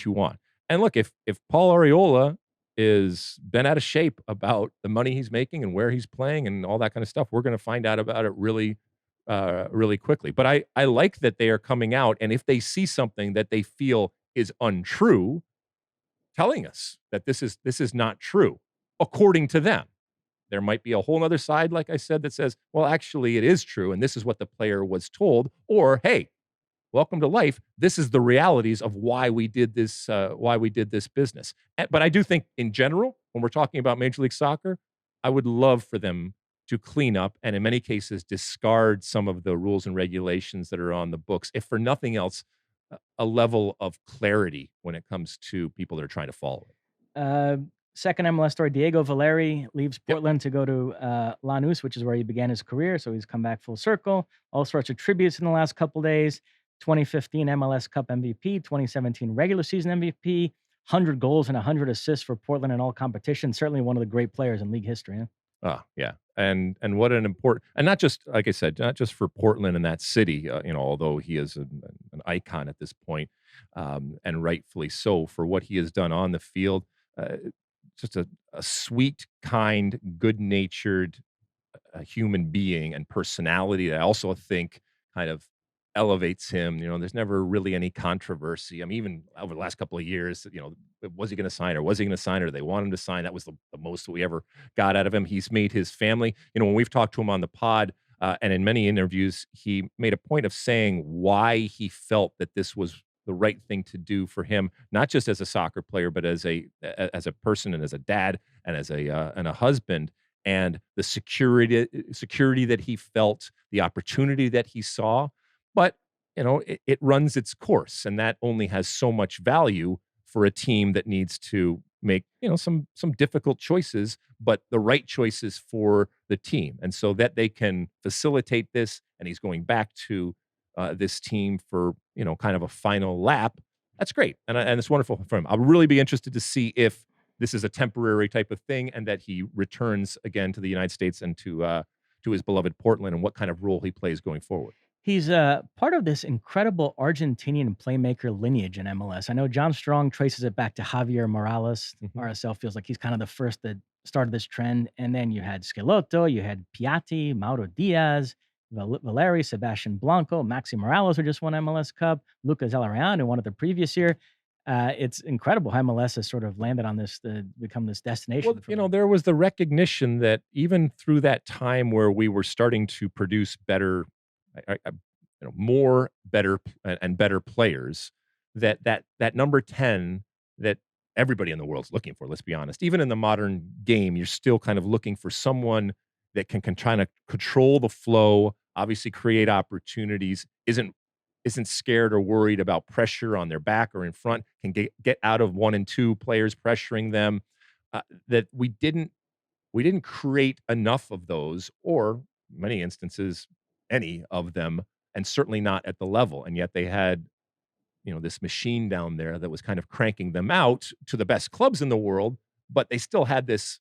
you want. And look, if Paul Arriola is bent out of shape about the money he's making and where he's playing and all that kind of stuff, we're going to find out about it really quickly. But I like that they are coming out, and if they see something that they feel is untrue, telling us that this is not true according to them. There might be a whole other side, like I said, that says, well, actually, it is true, and this is what the player was told. Or, hey, welcome to life. This is the realities of why we did this business. But I do think, in general, when we're talking about Major League Soccer, I would love for them to clean up and, in many cases, discard some of the rules and regulations that are on the books, if for nothing else, a level of clarity when it comes to people that are trying to follow it. Uh, Second MLS story: Diego Valeri leaves Yep. Portland to go to Lanús, which is where he began his career. So he's come back full circle. All sorts of tributes in the last couple days: 2015 MLS Cup MVP, 2017 regular season MVP, 100 goals and 100 assists for Portland in all competitions. Certainly one of the great players in league history. Huh? Oh, yeah. And what an important, and not just, like I said, not just for Portland and that city, although he is an icon at this point, and rightfully so for what he has done on the field. Uh, just a sweet, kind, good-natured human being and personality that I also think kind of elevates him. There's never really any controversy. I mean, even over the last couple of years, was he going to sign or was he going to sign or they want him to sign? That was the most we ever got out of him. He's made his family, when we've talked to him on the pod and in many interviews, he made a point of saying why he felt that this was the right thing to do for him, not just as a soccer player, but as a person and as a dad and as a husband, and the security that he felt, the opportunity that he saw. But it runs its course, and that only has so much value for a team that needs to make some difficult choices, but the right choices for the team, and so that they can facilitate this. And he's going back to this team for kind of a final lap. That's great, and it's wonderful for him. I'll really be interested to see if this is a temporary type of thing, and that he returns again to the United States and to his beloved Portland, and what kind of role he plays going forward. He's part of this incredible Argentinian playmaker lineage in MLS. I know John Strong traces it back to Javier Morales. Mhm. RSL feels like he's kind of the first that started this trend. And then you had Schelotto, you had Piatti, Mauro Diaz, Valeri, Sebastian Blanco, Maxi Morales, who just won MLS Cup, Lucas Zelarayan, who won it the previous year. It's incredible how MLS has sort of landed on this to become this destination. Well, there was the recognition that even through that time where we were starting to produce better, more better and better players, that number 10 that everybody in the world's looking for. Let's be honest. Even in the modern game, you're still kind of looking for someone that can try to control the flow, obviously create opportunities, isn't scared or worried about pressure on their back or in front, can get out of 1 and 2 players pressuring them. That we didn't create enough of those, or many instances, any of them, and certainly not at the level. And yet they had, this machine down there that was kind of cranking them out to the best clubs in the world, but they still had this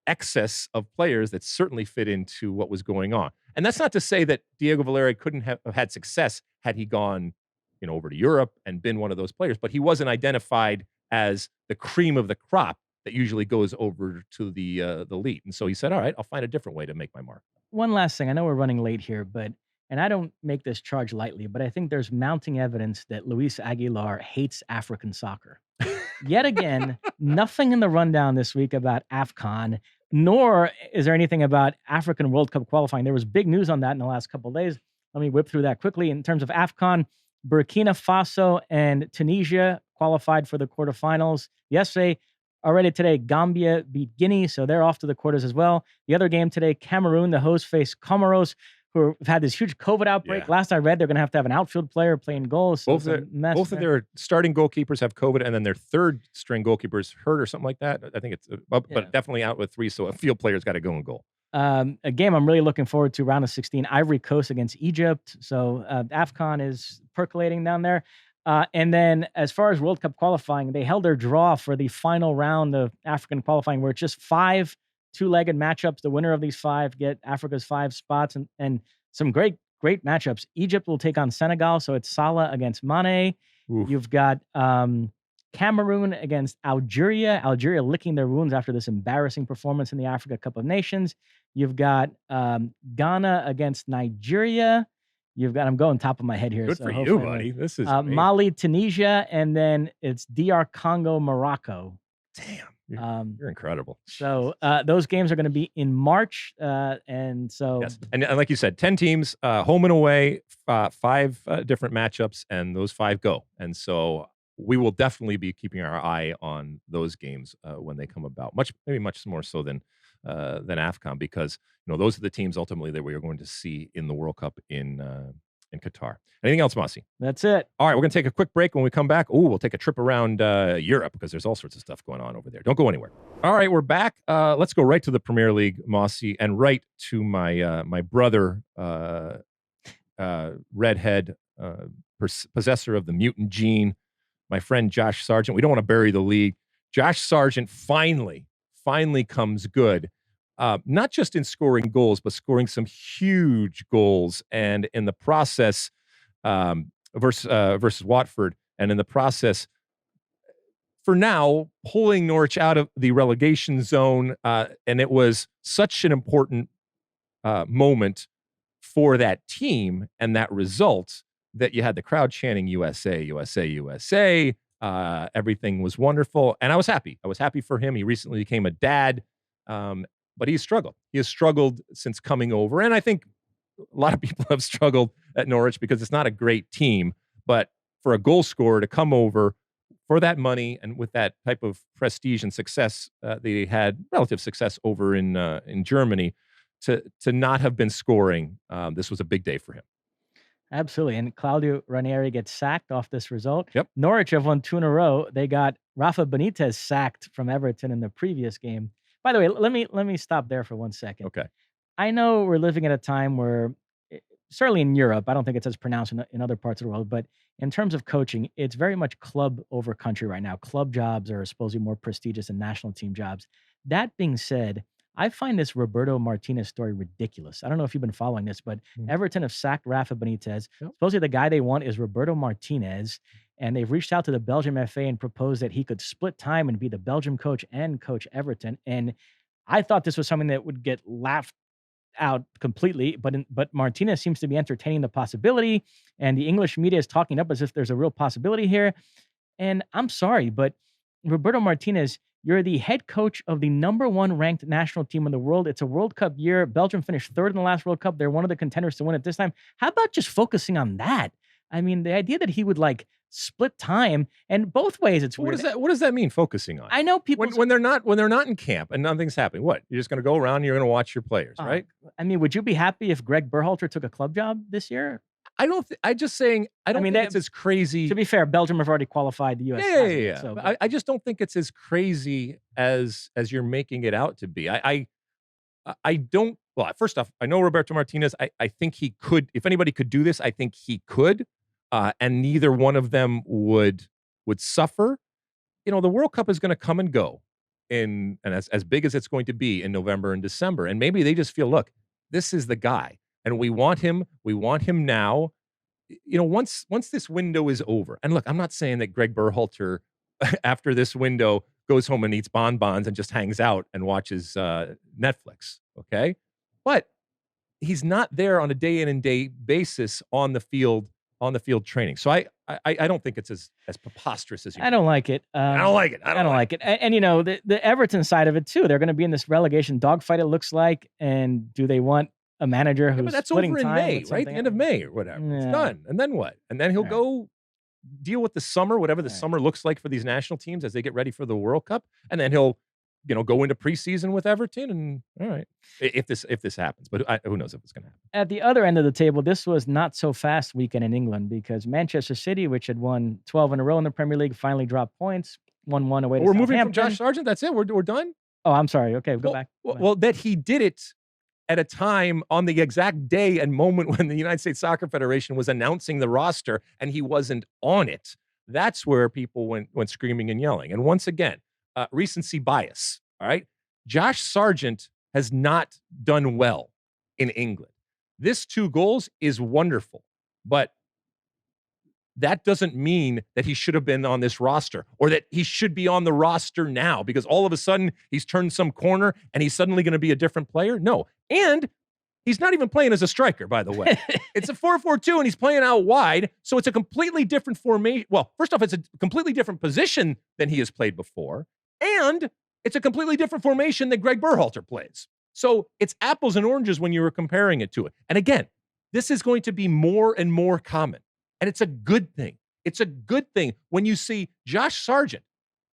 excess of players that certainly fit into what was going on. And that's not to say that Diego Valeri couldn't have had success had he gone, over to Europe and been one of those players, but he wasn't identified as the cream of the crop that usually goes over to the elite. And so he said, all right, I'll find a different way to make my mark. One last thing. I know we're running late here, and I don't make this charge lightly, but I think there's mounting evidence that Luis Aguilar hates African soccer. Yet again, nothing in the rundown this week about AFCON, nor is there anything about African World Cup qualifying. There was big news on that in the last couple of days. Let me whip through that quickly. In terms of AFCON, Burkina Faso and Tunisia qualified for the quarterfinals yesterday. Already today, Gambia beat Guinea, so they're off to the quarters as well. The other game today, Cameroon, the host, faced Comoros, who have had this huge COVID outbreak. Yeah. Last I read, they're going to have an outfield player playing goals. So both of their starting goalkeepers have COVID, and then their third string goalkeeper's hurt or something like that. I think it's, but definitely out with 3. So a field player's got to go in goal. A game I'm really looking forward to, round of 16, Ivory Coast against Egypt. So AFCON is percolating down there. And then as far as World Cup qualifying, they held their draw for the final round of African qualifying, where it's just 5 two-legged matchups. The winner of these 5 get Africa's 5 spots, and some great matchups. Egypt will take on Senegal, so it's Salah against Mane. Oof. You've got Cameroon against Algeria. Algeria licking their wounds after this embarrassing performance in the Africa Cup of Nations. You've got Ghana against Nigeria. You've got, I'm going top of my head here. Good for you, buddy. This is Mali, Tunisia, and then it's DR Congo, Morocco. Damn. You're incredible. So those games are going to be in March, and so yes, and like you said, 10 teams, home and away, 5 different matchups, and those 5 go. And so we will definitely be keeping our eye on those games when they come about. Maybe much more so than AFCON, because those are the teams ultimately that we are going to see in the World Cup in Qatar. Anything else, Mosse? That's it. All right, we're going to take a quick break. When we come back, we'll take a trip around Europe, because there's all sorts of stuff going on over there. Don't go anywhere. All right, we're back. Let's go right to the Premier League, Mosse, and right to my brother, redhead, possessor of the mutant gene, my friend Josh Sargent. We don't want to bury the league. Josh Sargent finally comes good. Not just in scoring goals, but scoring some huge goals, and in the process, versus Watford, and in the process, for now, pulling Norwich out of the relegation zone. And it was such an important moment for that team and that result that you had the crowd chanting USA, USA, USA. Everything was wonderful, and I was happy. I was happy for him. He recently became a dad. But he's struggled. He has struggled since coming over. And I think a lot of people have struggled at Norwich because it's not a great team. But for a goal scorer to come over for that money and with that type of prestige and success, they had relative success over in Germany, to not have been scoring, this was a big day for him. Absolutely. And Claudio Ranieri gets sacked off this result. Yep. Norwich have won 2 in a row. They got Rafa Benitez sacked from Everton in the previous game. By the way, let me stop there for 1 second. Okay. I know we're living at a time where, certainly in Europe, I don't think it's as pronounced in other parts of the world, but in terms of coaching, it's very much club over country right now. Club jobs are supposedly more prestigious than national team jobs. That being said, I find this Roberto Martinez story ridiculous. I don't know if you've been following this, but Everton have sacked Rafa Benitez. Yep. Supposedly the guy they want is Roberto Martinez, and they've reached out to the Belgium FA and proposed that he could split time and be the Belgium coach and coach Everton. And I thought this was something that would get laughed out completely, but Martinez seems to be entertaining the possibility, and the English media is talking up as if there's a real possibility here. And I'm sorry, but Roberto Martinez, you're the head coach of the #1 ranked national team in the world. It's a World Cup year. Belgium finished 3rd in the last World Cup. They're one of the contenders to win it this time. How about just focusing on that? I mean, the idea that he would split time, and both ways it's weird. What does that mean, focusing on? I know people when they're not in camp and nothing's happening. What? You're just going to go around and you're going to watch your players, right? I mean, would you be happy if Greg Berhalter took a club job this year? I don't think it's as crazy. To be fair, Belgium have already qualified. The US yeah. So, I just don't think it's as crazy as you're making it out to be. I don't. Well, first off, I know Roberto Martinez. I think he could. If anybody could do this, I think he could. And neither one of them would suffer. The World Cup is going to come and go, and as big as it's going to be in November and December. And maybe they just feel, look, this is the guy, and we want him. We want him now. Once this window is over. And look, I'm not saying that Greg Berhalter, after this window, goes home and eats bonbons and just hangs out and watches Netflix. Okay, but he's not there on a day in and day basis on the field training. So I don't think it's as preposterous as you. I don't like it. I don't like it. I don't like it. And the Everton side of it too. They're going to be in this relegation dogfight, it looks like. And do they want a manager who's but that's splitting over in time May, right? The end of May or whatever. Yeah. It's done. And then what? And then he'll go deal with the summer, whatever the summer looks like for these national teams as they get ready for the World Cup. And then he'll go into preseason with Everton, and all right, if this happens, but who knows if it's going to happen. At the other end of the table, this was not so fast weekend in England, because Manchester City, which had won 12 in a row in the Premier League, finally dropped points, 1-1 away to We're Southampton. moving from Josh Sargent. That's it. We're done. Oh, I'm sorry. Okay, go back. Well, that he did it at a time on the exact day and moment when the United States Soccer Federation was announcing the roster and he wasn't on it. That's where people went screaming and yelling. And once again, recency bias. All right. Josh Sargent has not done well in England. This 2 goals is wonderful, but that doesn't mean that he should have been on this roster or that he should be on the roster now because all of a sudden he's turned some corner and he's suddenly going to be a different player. No. And he's not even playing as a striker, by the way. It's a 4-4-2 and he's playing out wide. So it's a completely different formation. Well, first off, it's a completely different position than he has played before. And It's a completely different formation that Greg Berhalter plays. So it's apples and oranges when you were comparing it to it. And again, this is going to be more and more common. And it's a good thing. It's a good thing when you see Josh Sargent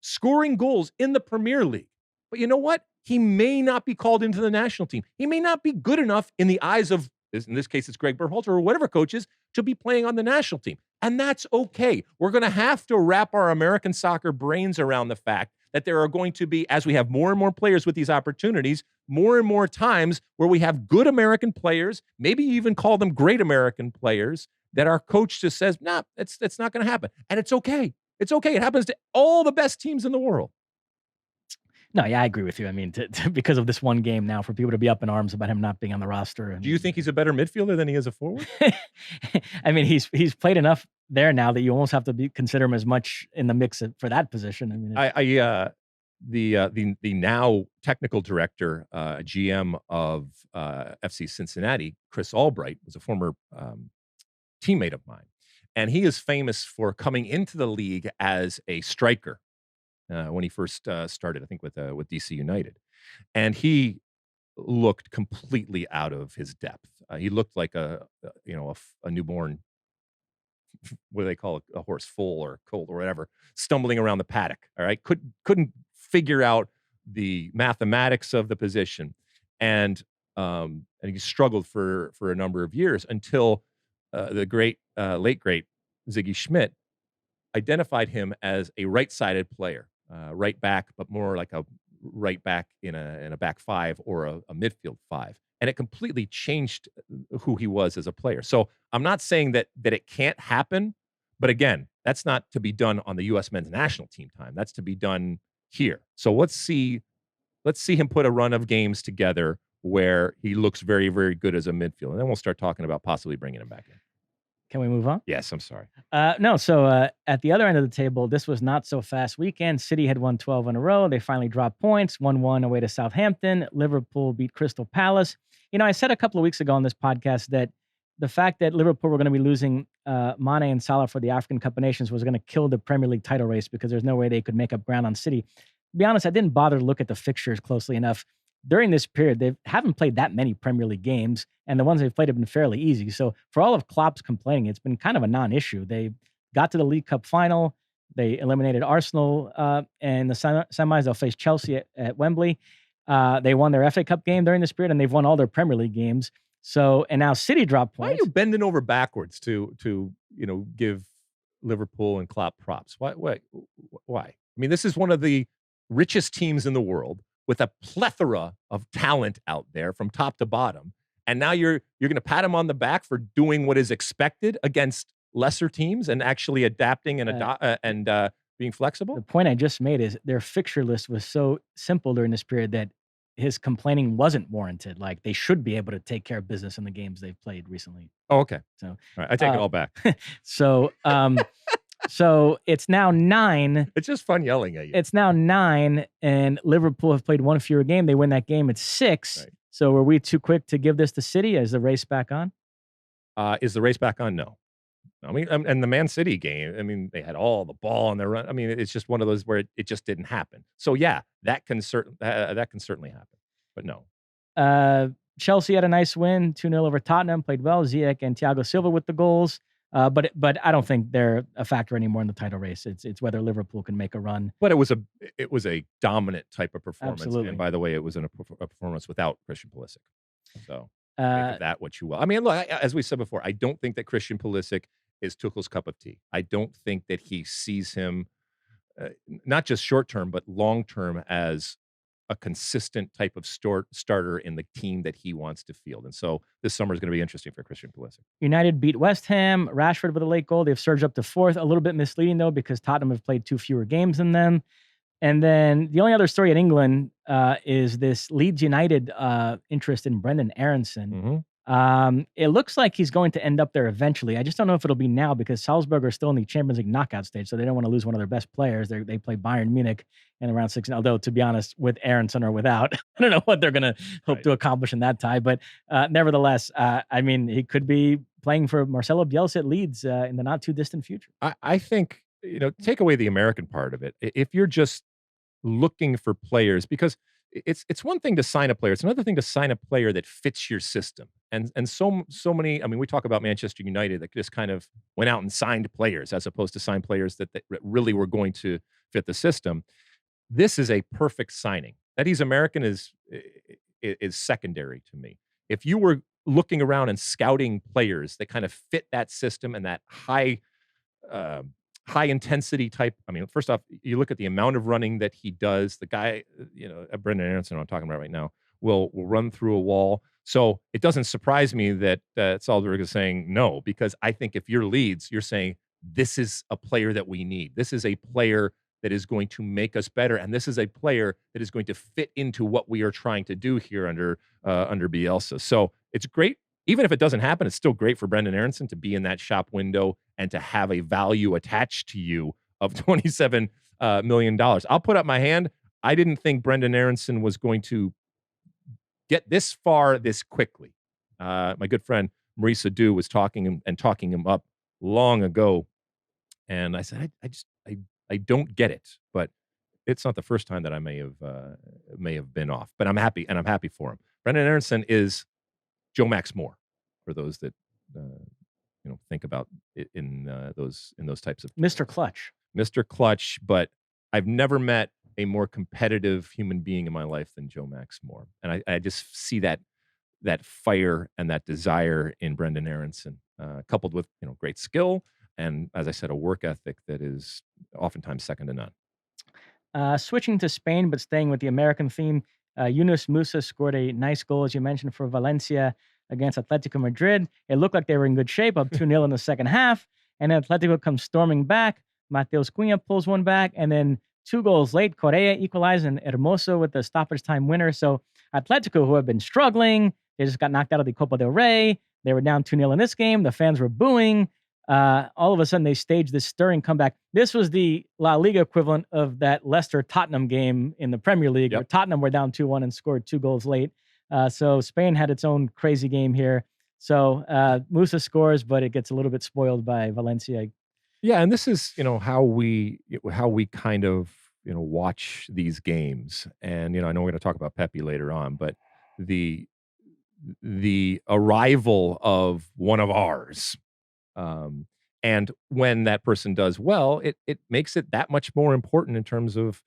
scoring goals in the Premier League. But you know what? He may not be called into the national team. He may not be good enough in the eyes of, in this case, it's Greg Berhalter or whatever coaches, to be playing on the national team. And that's okay. We're going to have to wrap our American soccer brains around the fact that there are going to be, as we have more and more players with these opportunities, more and more times where we have good American players, maybe even call them great American players, that our coach just says, nah, it's not going to happen. And it's okay. It's okay. It happens to all the best teams in the world. No, yeah, I agree with you. I mean, because of this one game now, for people to be up in arms about him not being on the roster. Do you think he's a better midfielder than he is a forward? I mean, he's played enough there now that you almost have to consider him as much in the mix for that position. I mean, the now technical director, GM of FC Cincinnati, Chris Albright, was a former teammate of mine, and he is famous for coming into the league as a striker. When he first started, I think with DC United, and he looked completely out of his depth. He looked like a newborn, what do they call a horse, foal or colt or whatever, stumbling around the paddock. All right, couldn't figure out the mathematics of the position, and he struggled for a number of years until the late great Ziggy Schmidt identified him as a right-sided player. Right back, but more like a right back in a back five or a midfield five. And it completely changed who he was as a player. So I'm not saying that it can't happen, but again, that's not to be done on the U.S. men's national team time. That's to be done here. So let's see him put a run of games together where he looks very, very good as a midfield. And then we'll start talking about possibly bringing him back in. Can we move on? Yes, I'm sorry. No, so at the other end of the table, this was not so fast weekend. City had won 12 in a row. They finally dropped points, 1-1 away to Southampton. Liverpool beat Crystal Palace. You know, I said a couple of weeks ago on this podcast that the fact that Liverpool were going to be losing Mane and Salah for the African Cup of Nations was going to kill the Premier League title race because there's no way they could make up ground on City. To be honest, I didn't bother to look at the fixtures closely enough. During this period, they haven't played that many Premier League games, and the ones they've played have been fairly easy. So for all of Klopp's complaining, it's been kind of a non-issue. They got to the League Cup final. They eliminated Arsenal in the semis. They'll face Chelsea at Wembley. They won their FA Cup game during this period, and they've won all their Premier League games. So, and now City dropped points. Why are you bending over backwards to give Liverpool and Klopp props? Why? I mean, this is one of the richest teams in the world, with a plethora of talent out there from top to bottom. And now you're going to pat him on the back for doing what is expected against lesser teams and actually adapting and being flexible. The point I just made is their fixture list was so simple during this period that his complaining wasn't warranted. Like, they should be able to take care of business in the games they've played recently. Oh, okay. So all right, I take it all back. So it's now 9. It's just fun yelling at you. It's now 9, and Liverpool have played one fewer game. They win that game. It's 6. Right. So were we too quick to give this to City? Is the race back on? Is the race back on? No. I mean, and the Man City game, I mean, they had all the ball on their run. I mean, it's just one of those where it just didn't happen. So yeah, that can certainly happen, but no. Chelsea had a nice win, 2-0 over Tottenham, played well. Ziyech and Thiago Silva with the goals. But I don't think they're a factor anymore in the title race. It's whether Liverpool can make a run. But it was a dominant type of performance. Absolutely. And by the way, it was a performance without Christian Pulisic. So make of that what you will. I mean, look, as we said before, I don't think that Christian Pulisic is Tuchel's cup of tea. I don't think that he sees him not just short term but long term as a consistent type of starter in the team that he wants to field. And so this summer is going to be interesting for Christian Pulisic. United beat West Ham. Rashford with a late goal. They've surged up to 4th. A little bit misleading, though, because Tottenham have played 2 fewer games than them. And then the only other story in England is this Leeds United interest in Brendan Aronson. Mm-hmm. It looks like he's going to end up there eventually. I just don't know if it'll be now because Salzburg are still in the Champions League knockout stage, so they don't want to lose one of their best players. They play Bayern Munich in around 6. Although, to be honest, with Aronson or without, I don't know what they're going to hope to accomplish in that tie. But nevertheless, I mean, he could be playing for Marcelo Bielsa at Leeds in the not too distant future. I think, take away the American part of it. If you're just looking for players, because it's one thing to sign a player. It's another thing to sign a player that fits your system. And so many. I mean, we talk about Manchester United that just kind of went out and signed players as opposed to sign players that really were going to fit the system. This is a perfect signing. That he's American is secondary to me. If you were looking around and scouting players that kind of fit that system and that uh, high intensity type. I mean, first off, you look at the amount of running that he does. The guy, Brendan Aronson, I'm talking about right now, will run through a wall. So it doesn't surprise me that Salzburg is saying no, because I think if you're Leeds, you're saying this is a player that we need. This is a player that is going to make us better, and this is a player that is going to fit into what we are trying to do here under Bielsa. So it's great. Even if it doesn't happen, it's still great for Brendan Aronson to be in that shop window and to have a value attached to you of $27 million. I'll put up my hand. I didn't think Brendan Aronson was going to get this far this quickly. My good friend Maurice Adu was talking him up long ago, and I said, I don't get it, but it's not the first time that I may have been off. But I'm happy, and I'm happy for him. Brendan Aronson is Joe Max Moore, for those that think about it in those types of Mr. Clutch. Mr. Clutch. But I've never met a more competitive human being in my life than Joe Max Moore, and I just see that fire and that desire in Brendan Aronson, coupled with great skill and, as I said, a work ethic that is oftentimes second to none. Switching to Spain, but staying with the American theme, Yunus Musah scored a nice goal, as you mentioned, for Valencia against Atletico Madrid. It looked like they were in good shape, up 2-0 in the second half. And then Atletico comes storming back. Mateus Cunha pulls one back. And then 2 goals late, Correa equalized and Hermoso with the stoppage time winner. So Atletico, who have been struggling, they just got knocked out of the Copa del Rey. They were down 2-0 in this game. The fans were booing. All of a sudden, they staged this stirring comeback. This was the La Liga equivalent of that Leicester-Tottenham game in the Premier League, where Tottenham were down 2-1 and scored 2 goals late. So Spain had its own crazy game here. So Musah scores, but it gets a little bit spoiled by Valencia. Yeah, and this is how we kind of watch these games. And I know we're going to talk about Pepi later on, but the arrival of one of ours. And when that person does well, it makes it that much more important in terms of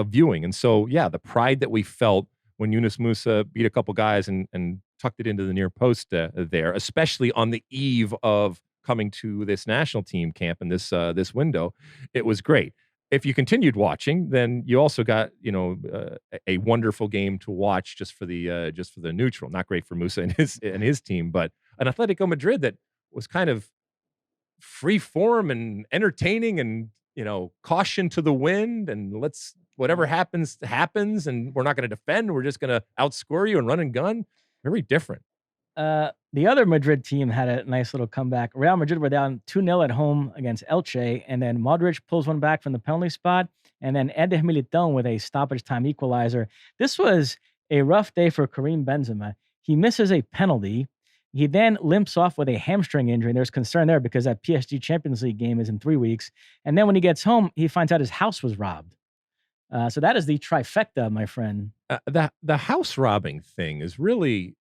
viewing. And so, yeah, the pride that we felt when Yunus Musah beat a couple guys and tucked it into the near post there, especially on the eve of coming to this national team camp and this window, it was great. If you continued watching, then you also got a wonderful game to watch just for the neutral. Not great for Musah and his team, but an Atletico Madrid that was kind of free form and entertaining and, caution to the wind, and whatever happens, and we're not going to defend. We're just going to outscore you and run and gun. Very different. The other Madrid team had a nice little comeback. Real Madrid were down 2-0 at home against Elche, and then Modric pulls one back from the penalty spot, and then Eder Militão with a stoppage time equalizer. This was a rough day for Karim Benzema. He misses a penalty. He then limps off with a hamstring injury. And there's concern there because that PSG Champions League game is in 3 weeks. And then when he gets home, he finds out his house was robbed. So that is the trifecta, my friend. The house robbing thing is really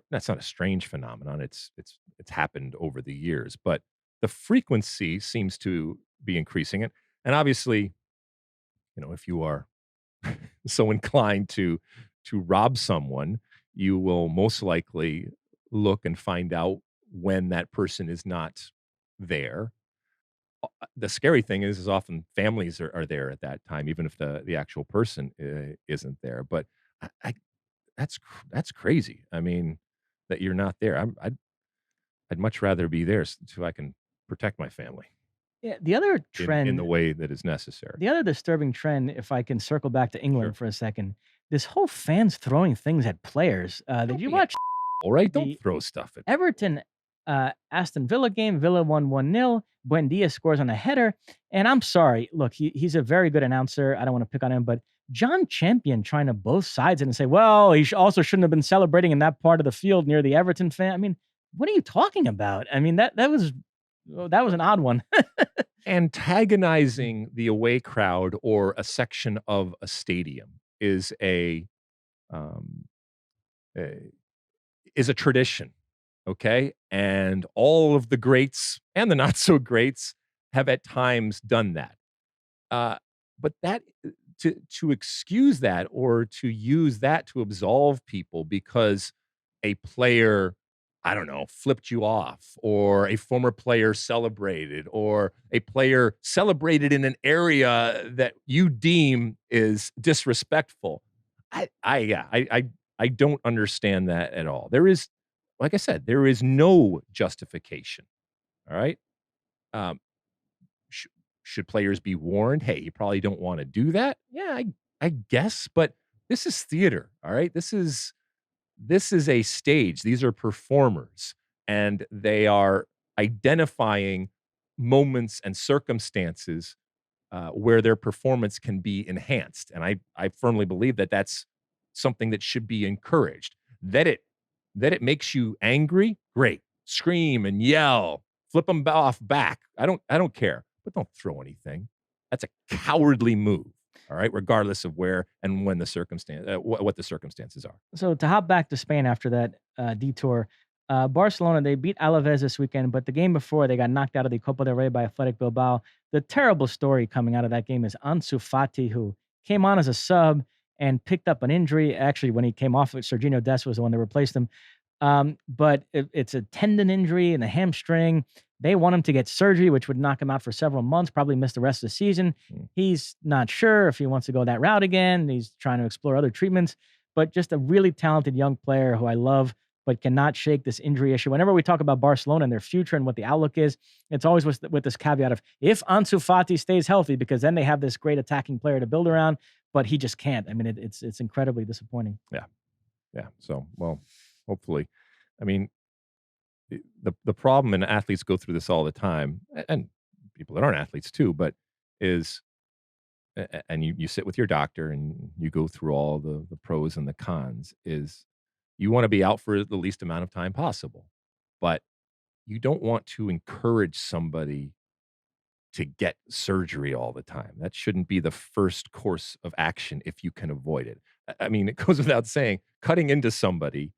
that's not a strange phenomenon. It's happened over the years, but the frequency seems to be increasing. And obviously, if you are so inclined to rob someone, you will most likely look and find out when that person is not there. The scary thing is often families are there at that time, even if the actual person isn't there. But that's crazy. I mean, that you're not there. I'd much rather be there so I can protect my family. Yeah, the other trend in the way that is necessary. The other disturbing trend, if I can circle back to England for a second, this whole fans throwing things at players. Did you watch? All right, don't throw stuff at Everton Aston Villa game. Villa won 1-0. Buendia scores on a header. And I'm sorry, look, he's a very good announcer. I don't want to pick on him, but John Champion trying to both sides and say, well, he also shouldn't have been celebrating in that part of the field near the Everton fan. I mean, what are you talking about? I mean, that was an odd one. Antagonizing the away crowd or a section of a stadium is um, a is a tradition, okay? And all of the greats and the not so greats have at times done that. Uh, but that to excuse that or to use that to absolve people because a player, I don't know, flipped you off, or a former player celebrated, or a player celebrated in an area that you deem is disrespectful. I don't understand that at all. There is, like I said, there is no justification. All right. Um, sh- should players be warned? Hey, you probably don't want to do that. Yeah, I guess, but this is theater. All right. This is a stage. These are performers, and they are identifying moments and circumstances where their performance can be enhanced. And I firmly believe that that's something that should be encouraged. That it makes you angry, great. Scream and yell, flip them off back. I don't care, but don't throw anything. That's a cowardly move. All right, regardless of where and when the circumstance, what the circumstances are. So to hop back to Spain after that detour, Barcelona, they beat Alaves this weekend, but the game before they got knocked out of the Copa del Rey by Athletic Bilbao. The terrible story coming out of that game is Ansu Fati, who came on as a sub and picked up an injury. Actually, when he came off, Serginho Dest was the one that replaced him. But it's a tendon injury and a hamstring. They want him to get surgery, which would knock him out for several months, probably miss the rest of the season. Mm. He's not sure if he wants to go that route again. He's trying to explore other treatments, but just a really talented young player who I love, but cannot shake this injury issue. Whenever we talk about Barcelona and their future and what the outlook is, it's always with this caveat of if Ansu Fati stays healthy, because then they have this great attacking player to build around, but he just can't. I mean, it's incredibly disappointing. Yeah. So, well, hopefully, I mean, the problem, and athletes go through this all the time, and people that aren't athletes too, but is and you sit with your doctor and you go through all the pros and the cons, is you want to be out for the least amount of time possible, but you don't want to encourage somebody to get surgery all the time. That shouldn't be the first course of action if you can avoid it. I mean, it goes without saying, cutting into somebody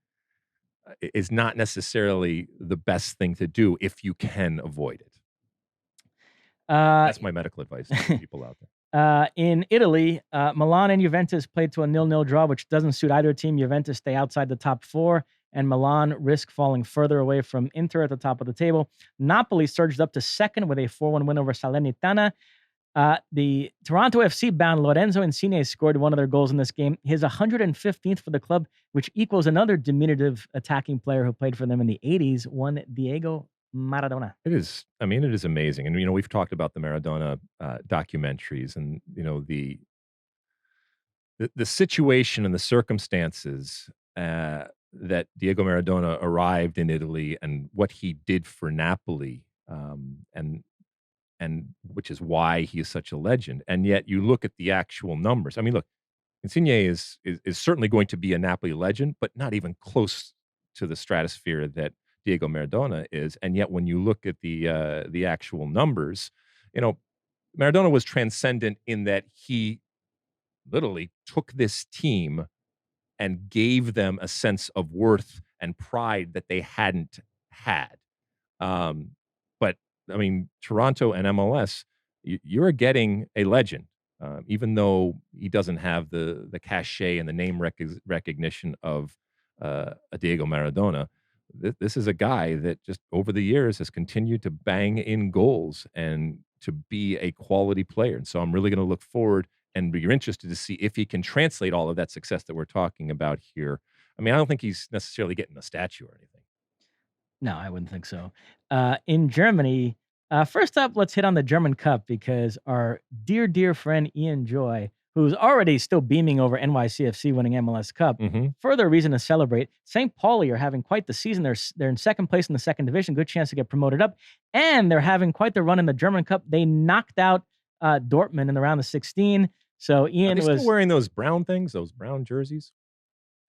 is not necessarily the best thing to do if you can avoid it. Uh, That's my medical advice to people out there. in Italy, Milan and Juventus played to a 0-0 draw, which doesn't suit either team. Juventus stay outside the top four, and Milan risk falling further away from Inter at the top of the table. Napoli surged up to second with a 4-1 win over Salernitana. The Toronto FC bound Lorenzo Insigne scored one of their goals in this game. His 115th for the club, which equals another diminutive attacking player who played for them in the 80s, one Diego Maradona. It is. I mean, it is amazing, and we've talked about the Maradona documentaries, and the situation and the circumstances that Diego Maradona arrived in Italy and what he did for Napoli, and which is why he is such a legend. And yet, you look at the actual numbers. I mean, look, Insigne is certainly going to be a Napoli legend, but not even close to the stratosphere that Diego Maradona is. And yet, when you look at the actual numbers, you know, Maradona was transcendent in that he literally took this team and gave them a sense of worth and pride that they hadn't had. Um, but I mean, Toronto and MLS, you're getting a legend, even though he doesn't have the cachet and the name recognition of a Diego Maradona. This is a guy that just over the years has continued to bang in goals and to be a quality player. And so I'm really going to look forward and be interested to see if he can translate all of that success that we're talking about here. I mean, I don't think he's necessarily getting a statue or anything. No, I wouldn't think so. In Germany, first up, let's hit on the German Cup because our dear, dear friend Ian Joy, who's already still beaming over NYCFC winning MLS Cup, Mhm. further reason to celebrate. St. Pauli are having quite the season. They're in second place in the second division, good chance to get promoted up, and they're having quite the run in the German Cup. They knocked out Dortmund in the round of 16. So Are Ian they still was wearing those brown things, those brown jerseys?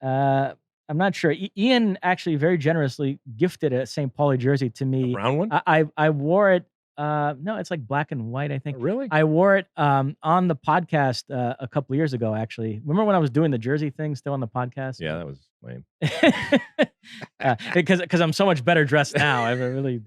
uh, I'm not sure. Ian actually very generously gifted a St. Pauli jersey to The me. brown one? I wore it No, it's like black and white, I think. Really? I wore it on the podcast a couple years ago, actually. Remember when I was doing the jersey thing still on the podcast? Yeah, that was lame. Because I'm so much better dressed now. I really.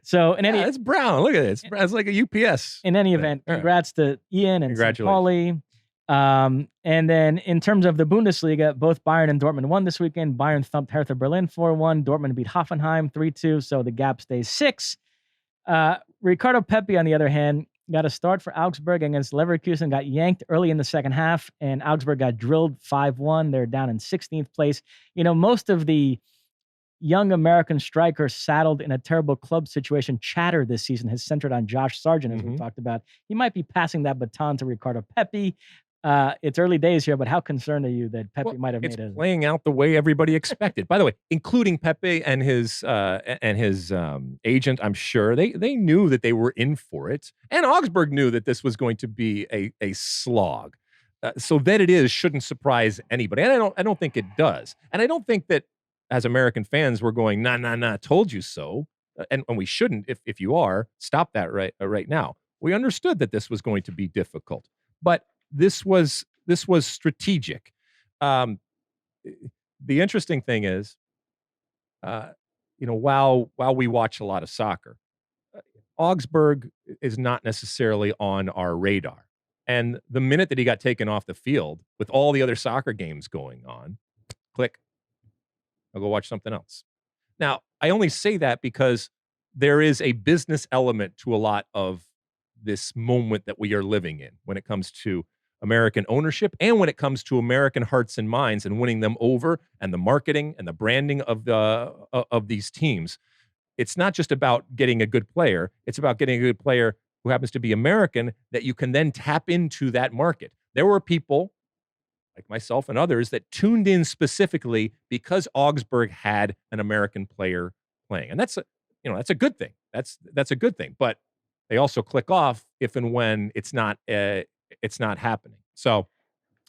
So in any it's brown. Look at it. It's like a UPS. in any event, congrats to Ian and St. Pauli. And then in terms of the Bundesliga, both Bayern and Dortmund won this weekend. Bayern thumped Hertha Berlin 4-1. Dortmund beat Hoffenheim 3-2. So the gap stays 6. Ricardo Pepi, on the other hand, got a start for Augsburg against Leverkusen, got yanked early in the second half, and Augsburg got drilled 5-1. They're down in 16th place. Most of the young American strikers saddled in a terrible club situation chatter this season has centered on Josh Sargent, as we talked about. He might be passing that baton to Ricardo Pepi. It's early days here, but how concerned are you that Pepi might have made it? Playing out the way everybody expected. By the way, including Pepi and his agent, I'm sure they knew that they were in for it, and Augsburg knew that this was going to be a slog. So that it is shouldn't surprise anybody, and I don't think it does, and I don't think that as American fans we're going nah, told you so, and we shouldn't. If you are, stop that right now. We understood that this was going to be difficult, but this was strategic. The interesting thing is, while we watch a lot of soccer, Augsburg is not necessarily on our radar. And the minute that he got taken off the field with all the other soccer games going on, click, I'll go watch something else. Now, I only say that because there is a business element to a lot of this moment that we are living in when it comes to American ownership and when it comes to American hearts and minds and winning them over, and the marketing and the branding of these teams. It's not just about getting a good player. It's about getting a good player who happens to be American that you can then tap into that market. There were people like myself and others that tuned in specifically because Augsburg had an American player playing. And that's a good thing. That's a good thing. But they also click off if and when it's not happening. So,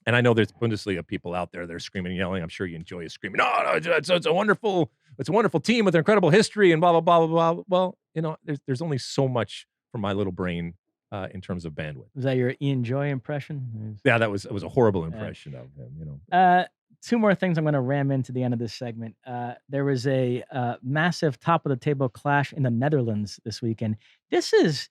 and I know there's Bundesliga people out there that are screaming and yelling. I'm sure you enjoy screaming. No, it's a wonderful team with an incredible history and blah blah blah blah blah. Well, there's only so much for my little brain in terms of bandwidth. Was that your Ian Joy impression? Yeah, it was a horrible impression of him. Two more things I'm going to ram into the end of this segment. There was a massive top of the table clash in the Netherlands this weekend. This is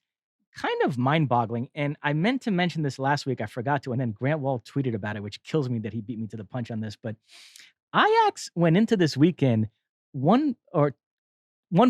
kind of mind-boggling, and I meant to mention this last week. I forgot to, and then Grant Wall tweeted about it, which kills me that he beat me to the punch on this. But Ajax went into this weekend one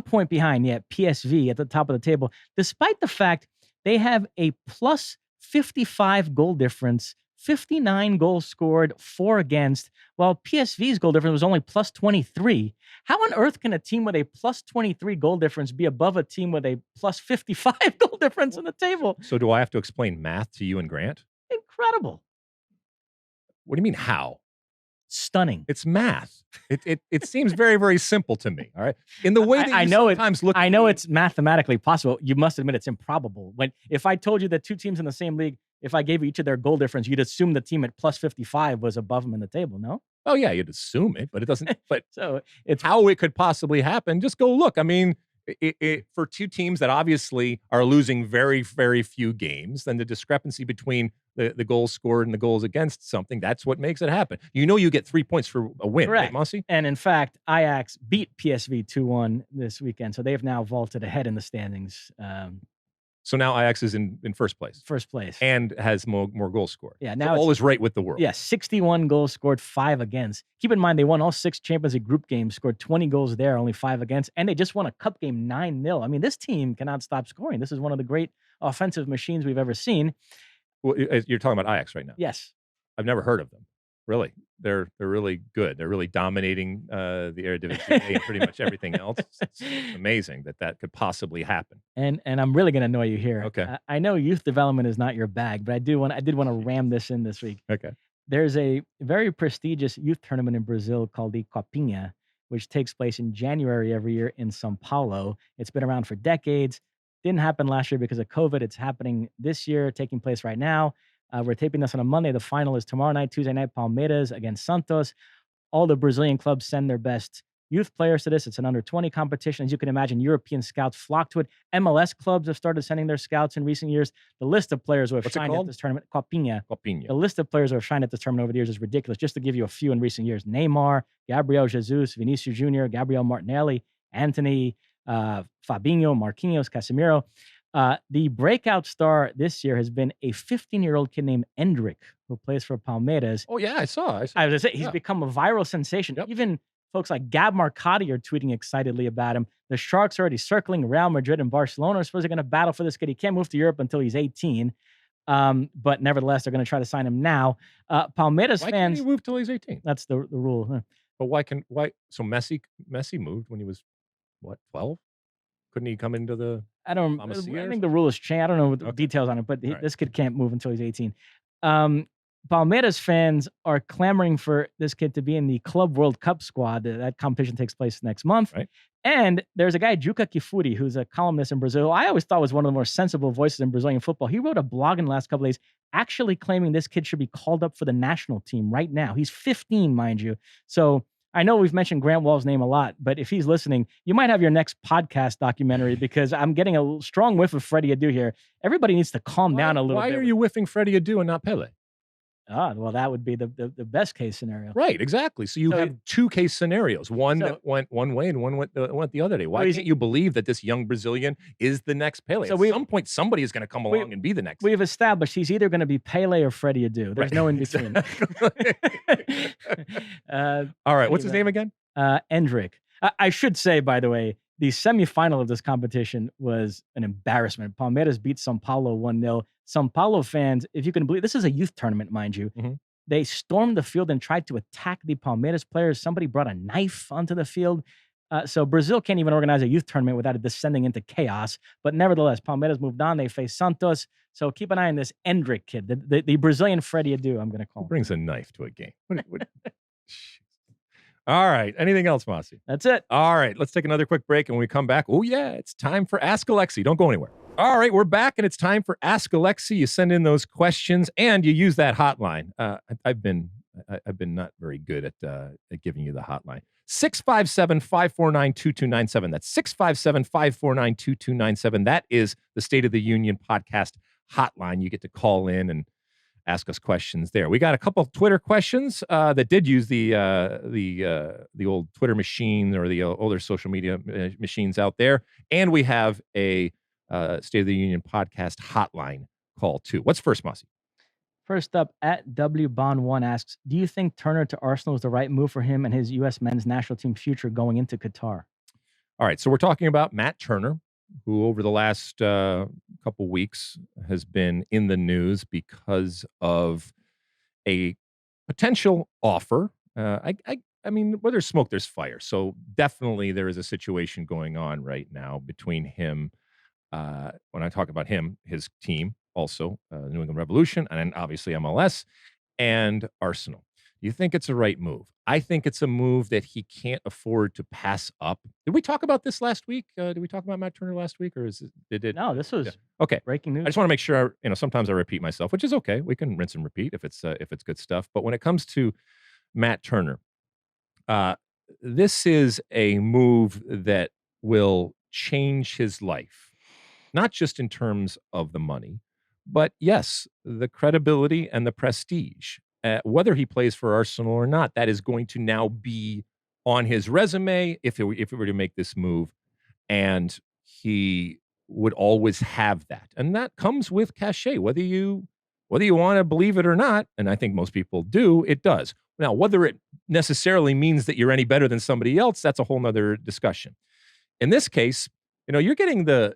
point behind, PSV at the top of the table, despite the fact they have a plus 55 goal difference, 59 goals scored, 4 against, while PSV's goal difference was only plus 23. How on earth can a team with a plus 23 goal difference be above a team with a plus 55 goal difference on the table? So do I have to explain math to you and Grant? Incredible. What do you mean how? Stunning. It's math. It seems very, very simple to me. All right. In the way that I know it's mathematically possible. You must admit it's improbable. If I told you that two teams in the same league, if I gave you each of their goal difference, you'd assume the team at plus 55 was above them in the table, no? Oh yeah, you'd assume it, but it doesn't. But so it's how it could possibly happen. Just go look. I mean, for two teams that obviously are losing very, very few games, then the discrepancy between the goals scored and the goals against something, that's what makes it happen. You get 3 points for a win, correct, right, Mosse? And in fact, Ajax beat PSV 2-1 this weekend, so they've now vaulted ahead in the standings. So now Ajax is in first place. First place. And has more goals scored. Yeah, now so all is right with the world. Yeah, 61 goals scored, 5 against. Keep in mind, they won all 6 Champions League group games, scored 20 goals there, only 5 against, and they just won a cup game 9-0. I mean, this team cannot stop scoring. This is one of the great offensive machines we've ever seen. Well, you're talking about Ajax right now. Yes. I've never heard of them. Really. They're really good. They're really dominating the Eredivisie and pretty much everything else. It's amazing that could possibly happen. And I'm really going to annoy you here. Okay. I know youth development is not your bag, but I did want to ram this in this week. Okay. There's a very prestigious youth tournament in Brazil called the Copinha, which takes place in January every year in São Paulo. It's been around for decades. Didn't happen last year because of COVID. It's happening this year, taking place right now. We're taping this on a Monday. The final is tomorrow night, Tuesday night, Palmeiras against Santos. All the Brazilian clubs send their best youth players to this. It's an under-20 competition. As you can imagine, European scouts flock to it. MLS clubs have started sending their scouts in recent years. The list of players who have What's it shined at called? this tournament, Copinha. Copinha. The list of players who have shined at this tournament over the years is ridiculous. Just to give you a few in recent years: Neymar, Gabriel Jesus, Vinicius Jr., Gabriel Martinelli, Anthony, Fabinho, Marquinhos, Casemiro. The breakout star this year has been a 15-year-old kid named Endrick, who plays for Palmeiras. Oh, yeah, I saw. I was going to say, he's become a viral sensation. Yep. Even folks like Gab Marcotti are tweeting excitedly about him. The Sharks are already circling. Real Madrid and Barcelona are supposedly going to battle for this kid. He can't move to Europe until he's 18. But nevertheless, they're going to try to sign him now. Palmeiras Why fans... can't he move till he's 18? That's the rule. Huh? But why? So Messi moved when he was, what, 12? Couldn't he come into the... I think the rule has changed. I don't know the details on it, but this kid can't move until he's 18. Palmeiras fans are clamoring for this kid to be in the Club World Cup squad. That competition takes place next month. Right. And there's a guy, Juca Kifuri, who's a columnist in Brazil. I always thought was one of the more sensible voices in Brazilian football. He wrote a blog in the last couple of days actually claiming this kid should be called up for the national team right now. He's 15, mind you. So I know we've mentioned Grant Wall's name a lot, but if he's listening, you might have your next podcast documentary, because I'm getting a strong whiff of Freddie Adu here. Everybody needs to calm down a little bit. Why are you whiffing Freddie Adu and not Pele? Well, that would be the best case scenario. Right, exactly. So you have two case scenarios. One that went one way and one went the other way. Why can't you believe that this young Brazilian is the next Pele? At some point, somebody is going to come along and be the next. We've established he's either going to be Pele or Freddie Adu. There's no in between. All right, what's his name again? Endrick. I should say, by the way, the semifinal of this competition was an embarrassment. Palmeiras beat São Paulo 1-0. São Paulo fans, if you can believe, this is a youth tournament, mind you. Mm-hmm. They stormed the field and tried to attack the Palmeiras players. Somebody brought a knife onto the field. So Brazil can't even organize a youth tournament without it descending into chaos. But nevertheless, Palmeiras moved on. They face Santos. So keep an eye on this Endrick kid, the Brazilian Freddie Adu, I'm going to call him. Who brings a knife to a game? All right. Anything else, Mosse? That's it. All right. Let's take another quick break. And when we come back, oh, yeah, it's time for Ask Alexi. Don't go anywhere. All right. We're back, and it's time for Ask Alexi. You send in those questions, and you use that hotline. I've been not very good at giving you the hotline. 657-549-2297. That's 657-549-2297. That is the State of the Union podcast hotline. You get to call in and ask us questions there. We got a couple of Twitter questions that did use the old Twitter machine or the older social media machines out there, and we have a State of the Union podcast hotline call too. What's first, Mosse? First up, at WBond1 asks, do you think Turner to Arsenal is the right move for him and his U.S. men's national team future going into Qatar? All right, so we're talking about Matt Turner, who over the last couple weeks has been in the news because of a potential offer. I mean, where there's smoke, there's fire. So definitely there is a situation going on right now between him. When I talk about him, his team, also the New England Revolution, and then obviously MLS and Arsenal. Do you think it's a right move? I think it's a move that he can't afford to pass up. Did we talk about this last week? Did we talk about Matt Turner last week, or did it? No, this was okay. Breaking news. I just want to make sure. Sometimes I repeat myself, which is okay. We can rinse and repeat if it's good stuff. But when it comes to Matt Turner, this is a move that will change his life, not just in terms of the money, but yes, the credibility and the prestige. Whether he plays for Arsenal or not, that is going to now be on his resume if it were to make this move, and he would always have that, and that comes with cachet. Whether you want to believe it or not, and I think most people do, it does. Now, whether it necessarily means that you're any better than somebody else, that's a whole nother discussion. In this case, you're getting the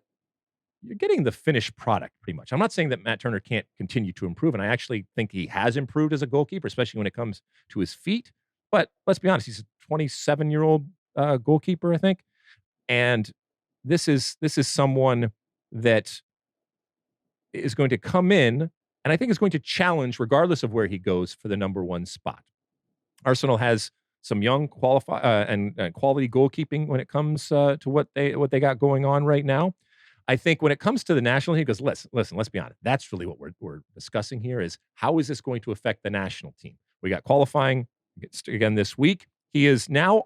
finished product pretty much. I'm not saying that Matt Turner can't continue to improve, and I actually think he has improved as a goalkeeper, especially when it comes to his feet. But let's be honest, he's a 27-year-old goalkeeper, I think, and this is someone that is going to come in, and I think is going to challenge, regardless of where he goes, for the number one spot. Arsenal has some young and quality goalkeeping when it comes to what they got going on right now. I think when it comes to the national team, because listen, let's be honest. That's really what we're discussing here is how is this going to affect the national team? We got qualifying again this week. He is now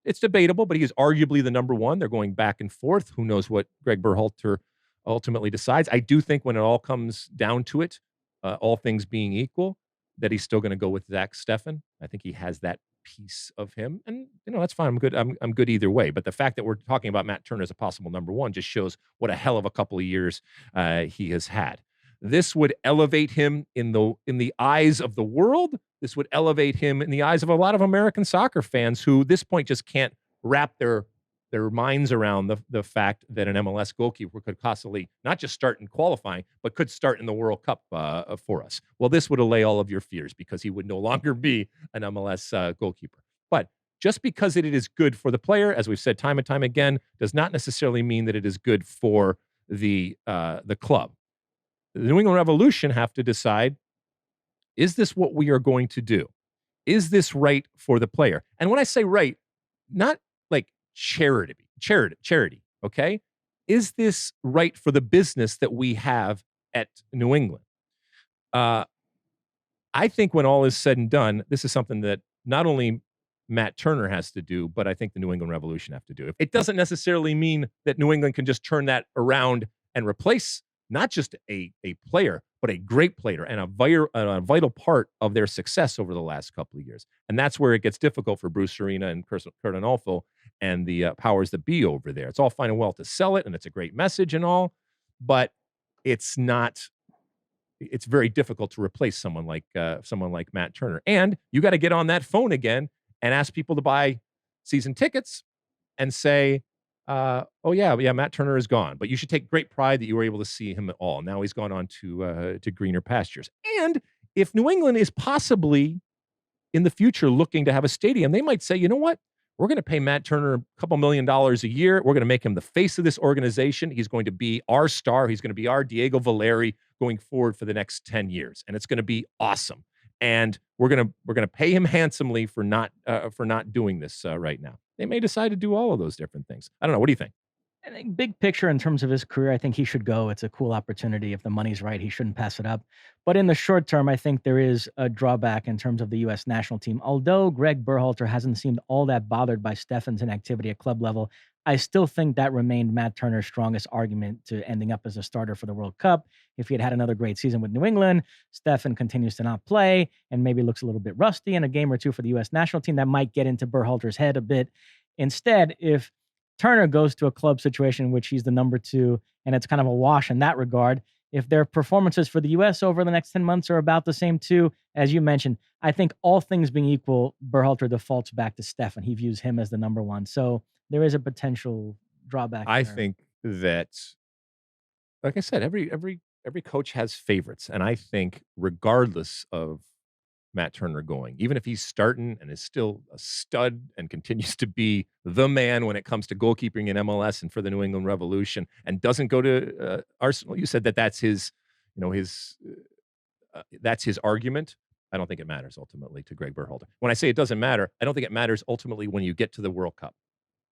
It's debatable, but he is arguably the number one. They're going back and forth. Who knows what Greg Berhalter ultimately decides? I do think when it all comes down to it, all things being equal, that he's still going to go with Zach Steffen. I think he has that piece of him, and that's fine. I'm good. I'm good either way. But the fact that we're talking about Matt Turner as a possible number one just shows what a hell of a couple of years he has had. This would elevate him in the eyes of the world. This would elevate him in the eyes of a lot of American soccer fans who, at this point, just can't wrap their minds around the fact that an MLS goalkeeper could possibly not just start in qualifying, but could start in the World Cup for us. Well, this would allay all of your fears because he would no longer be an MLS goalkeeper. But just because it is good for the player, as we've said time and time again, does not necessarily mean that it is good for the club. The New England Revolution have to decide, is this what we are going to do? Is this right for the player? And when I say right, not like charity, okay? Is this right for the business that we have at New England? I think when all is said and done, this is something that not only Matt Turner has to do, but I think the New England Revolution have to do. It doesn't necessarily mean that New England can just turn that around and replace not just a player, but a great player and a vital part of their success over the last couple of years. And that's where it gets difficult for Bruce Arena and Kurt Anolfo and the powers that be over there. It's all fine and well to sell it, and it's a great message and all, but it's not. It's very difficult to replace someone like Matt Turner. And you got to get on that phone again and ask people to buy season tickets and say, oh yeah, Matt Turner is gone, but you should take great pride that you were able to see him at all. Now he's gone on to greener pastures. And if New England is possibly in the future looking to have a stadium, they might say, you know what? We're going to pay Matt Turner a couple $1 million a year. We're going to make him the face of this organization. He's going to be our star. He's going to be our Diego Valeri going forward for the next 10 years. And it's going to be awesome. And we're going to pay him handsomely for not doing this right now. They may decide to do all of those different things. I don't know. What do you think? I think big picture in terms of his career, I think he should go. It's a cool opportunity. If the money's right, he shouldn't pass it up. But in the short term, I think there is a drawback in terms of the U.S. national team. Although Greg Berhalter hasn't seemed all that bothered by Steffen's inactivity at club level, I still think that remained Matt Turner's strongest argument to ending up as a starter for the World Cup. If he had had another great season with New England, Steffen continues to not play and maybe looks a little bit rusty in a game or two for the U.S. national team, that might get into Berhalter's head a bit. Instead, if Turner goes to a club situation in which he's the number two, and it's kind of a wash in that regard, if their performances for the U.S. over the next 10 months are about the same too, as you mentioned, I think all things being equal, Berhalter defaults back to Steffen. He views him as the number one. So there is a potential drawback I there. think that, like I said, every coach has favorites. And I think regardless of Matt Turner going, even if he's starting and is still a stud and continues to be the man when it comes to goalkeeping in MLS and for the New England Revolution, and doesn't go to Arsenal. You said that's his, that's his argument. I don't think it matters ultimately to Greg Berhalter. When I say it doesn't matter, I don't think it matters ultimately when you get to the World Cup.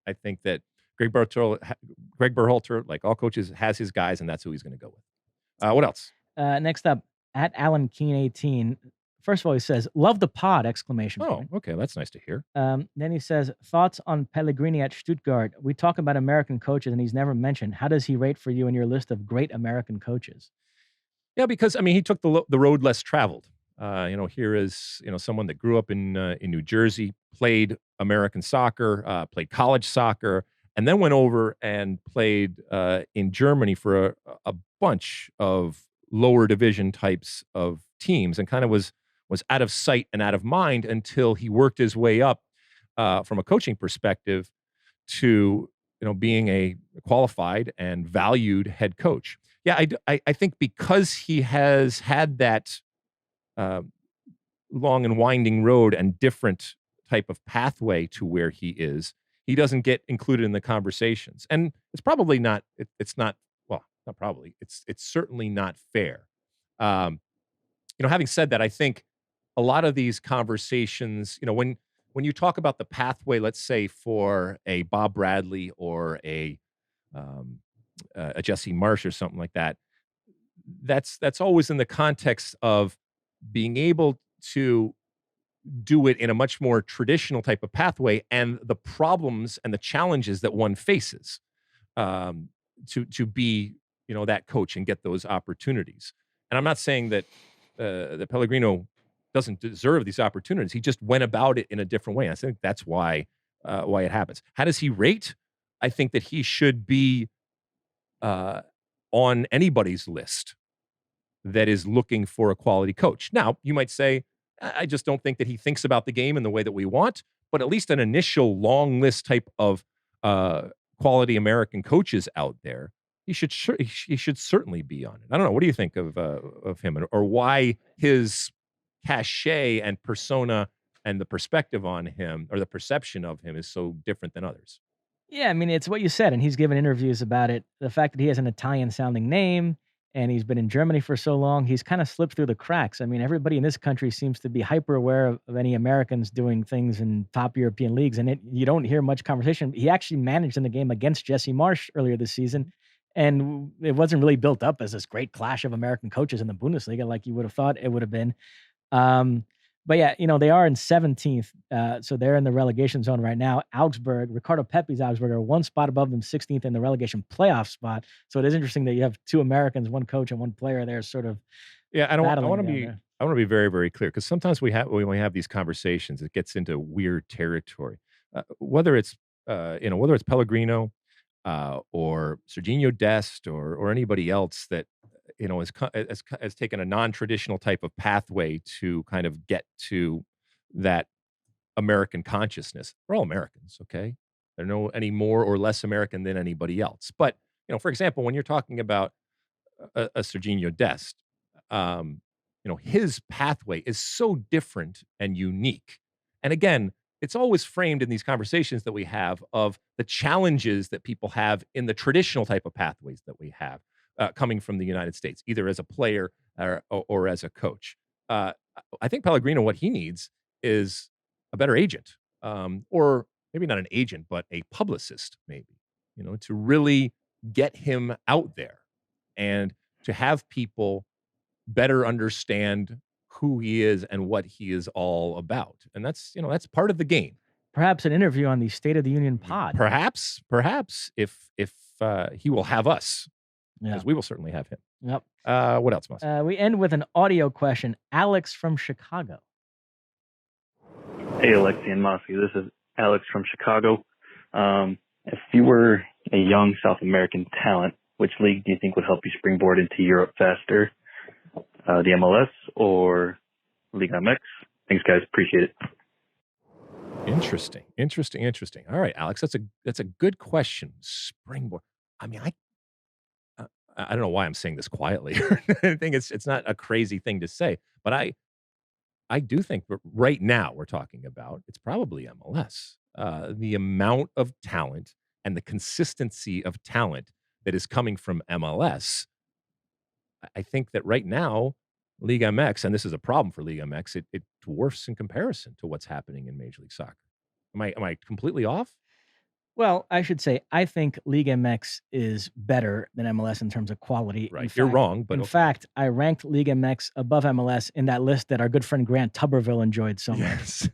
I think that Greg Berhalter, like all coaches, has his guys, and that's who he's going to go with. What else? Next up, at Alan Keen 18. First of all, he says, "Love the pod!" Exclamation point. Oh, okay, that's nice to hear. Then he says, "Thoughts on Pellegrini at Stuttgart? We talk about American coaches, and he's never mentioned. How does he rate for you in your list of great American coaches?" Yeah, because he took the road less traveled. Here is someone that grew up in New Jersey, played American soccer, played college soccer, and then went over and played in Germany for a bunch of lower division types of teams, and kind of was out of sight and out of mind until he worked his way up from a coaching perspective to being a qualified and valued head coach. Yeah, I think because he has had that long and winding road and different type of pathway to where he is, he doesn't get included in the conversations. And it's probably not, it's not, well, not probably, it's certainly not fair. Having said that, I think a lot of these conversations, when you talk about the pathway, let's say for a Bob Bradley or a Jesse Marsh or something like that, that's always in the context of being able to do it in a much more traditional type of pathway and the problems and the challenges that one faces um, to be that coach and get those opportunities. And I'm not saying that Pellegrino doesn't deserve these opportunities. He just went about it in a different way. I think that's why it happens. How does he rate? I think that he should be uh, on anybody's list that is looking for a quality coach. Now, you might say, I just don't think that he thinks about the game in the way that we want, but at least an initial long list type of uh, quality American coaches out there, he should certainly be on it. I don't know. What do you think of him, or why his cachet and persona and the perspective on him, or the perception of him, is so different than others? Yeah, I mean, it's what you said, and he's given interviews about it. The fact that he has an Italian-sounding name and he's been in Germany for so long, he's kinda slipped through the cracks. I mean, everybody in this country seems to be hyper aware of any Americans doing things in top European leagues, and you don't hear much conversation. He actually managed in the game against Jesse Marsch earlier this season, and it wasn't really built up as this great clash of American coaches in the Bundesliga like you would have thought it would have been. Um, but yeah, they are in 17th, so they're in the relegation zone right now. Augsburg, Ricardo Pepi's Augsburg are one spot above them, 16th in the relegation playoff spot. So it is interesting that you have two Americans, one coach and one player there, sort of Yeah, I don't. I battling want to down be. there. I want to be very, very clear, because sometimes when we have these conversations, it gets into weird territory. Whether it's Pellegrino or Serginho Dest or anybody else that has taken a non-traditional type of pathway to kind of get to that American consciousness. We're all Americans, okay? They're no any more or less American than anybody else. But for example, when you're talking about a Serginho Dest, um, his pathway is so different and unique. And again, it's always framed in these conversations that we have of the challenges that people have in the traditional type of pathways that we have coming from the United States, either as a player or as a coach. Uh, I think Pellegrino, what he needs is a better agent, or maybe not an agent, but a publicist, maybe, to really get him out there and to have people better understand who he is and what he is all about. And that's part of the game. Perhaps an interview on the State of the Union pod. Perhaps if he will have us, Yeah. because we will certainly have him. Yep. What else, Mosse? We end with an audio question. Alex from Chicago. Hey, Alexi and Mosse. This is Alex from Chicago. If you were a young South American talent, which league do you think would help you springboard into Europe faster? The MLS or Liga MX? Thanks, guys. Appreciate it. Interesting. All right, Alex, that's a good question. Springboard. I mean, I don't know why I'm saying this quietly. I think it's not a crazy thing to say, but I do think right now we're talking about it's probably MLS. The amount of talent and the consistency of talent that is coming from MLS. I think that right now, Liga MX, and this is a problem for Liga MX, it dwarfs in comparison to what's happening in Major League Soccer. Am I completely off? Well, I should say I think Liga MX is better than MLS in terms of quality. Right. You're wrong, but In okay. fact, I ranked Liga MX above MLS in that list that our good friend Grant Tuberville enjoyed so much. Yes.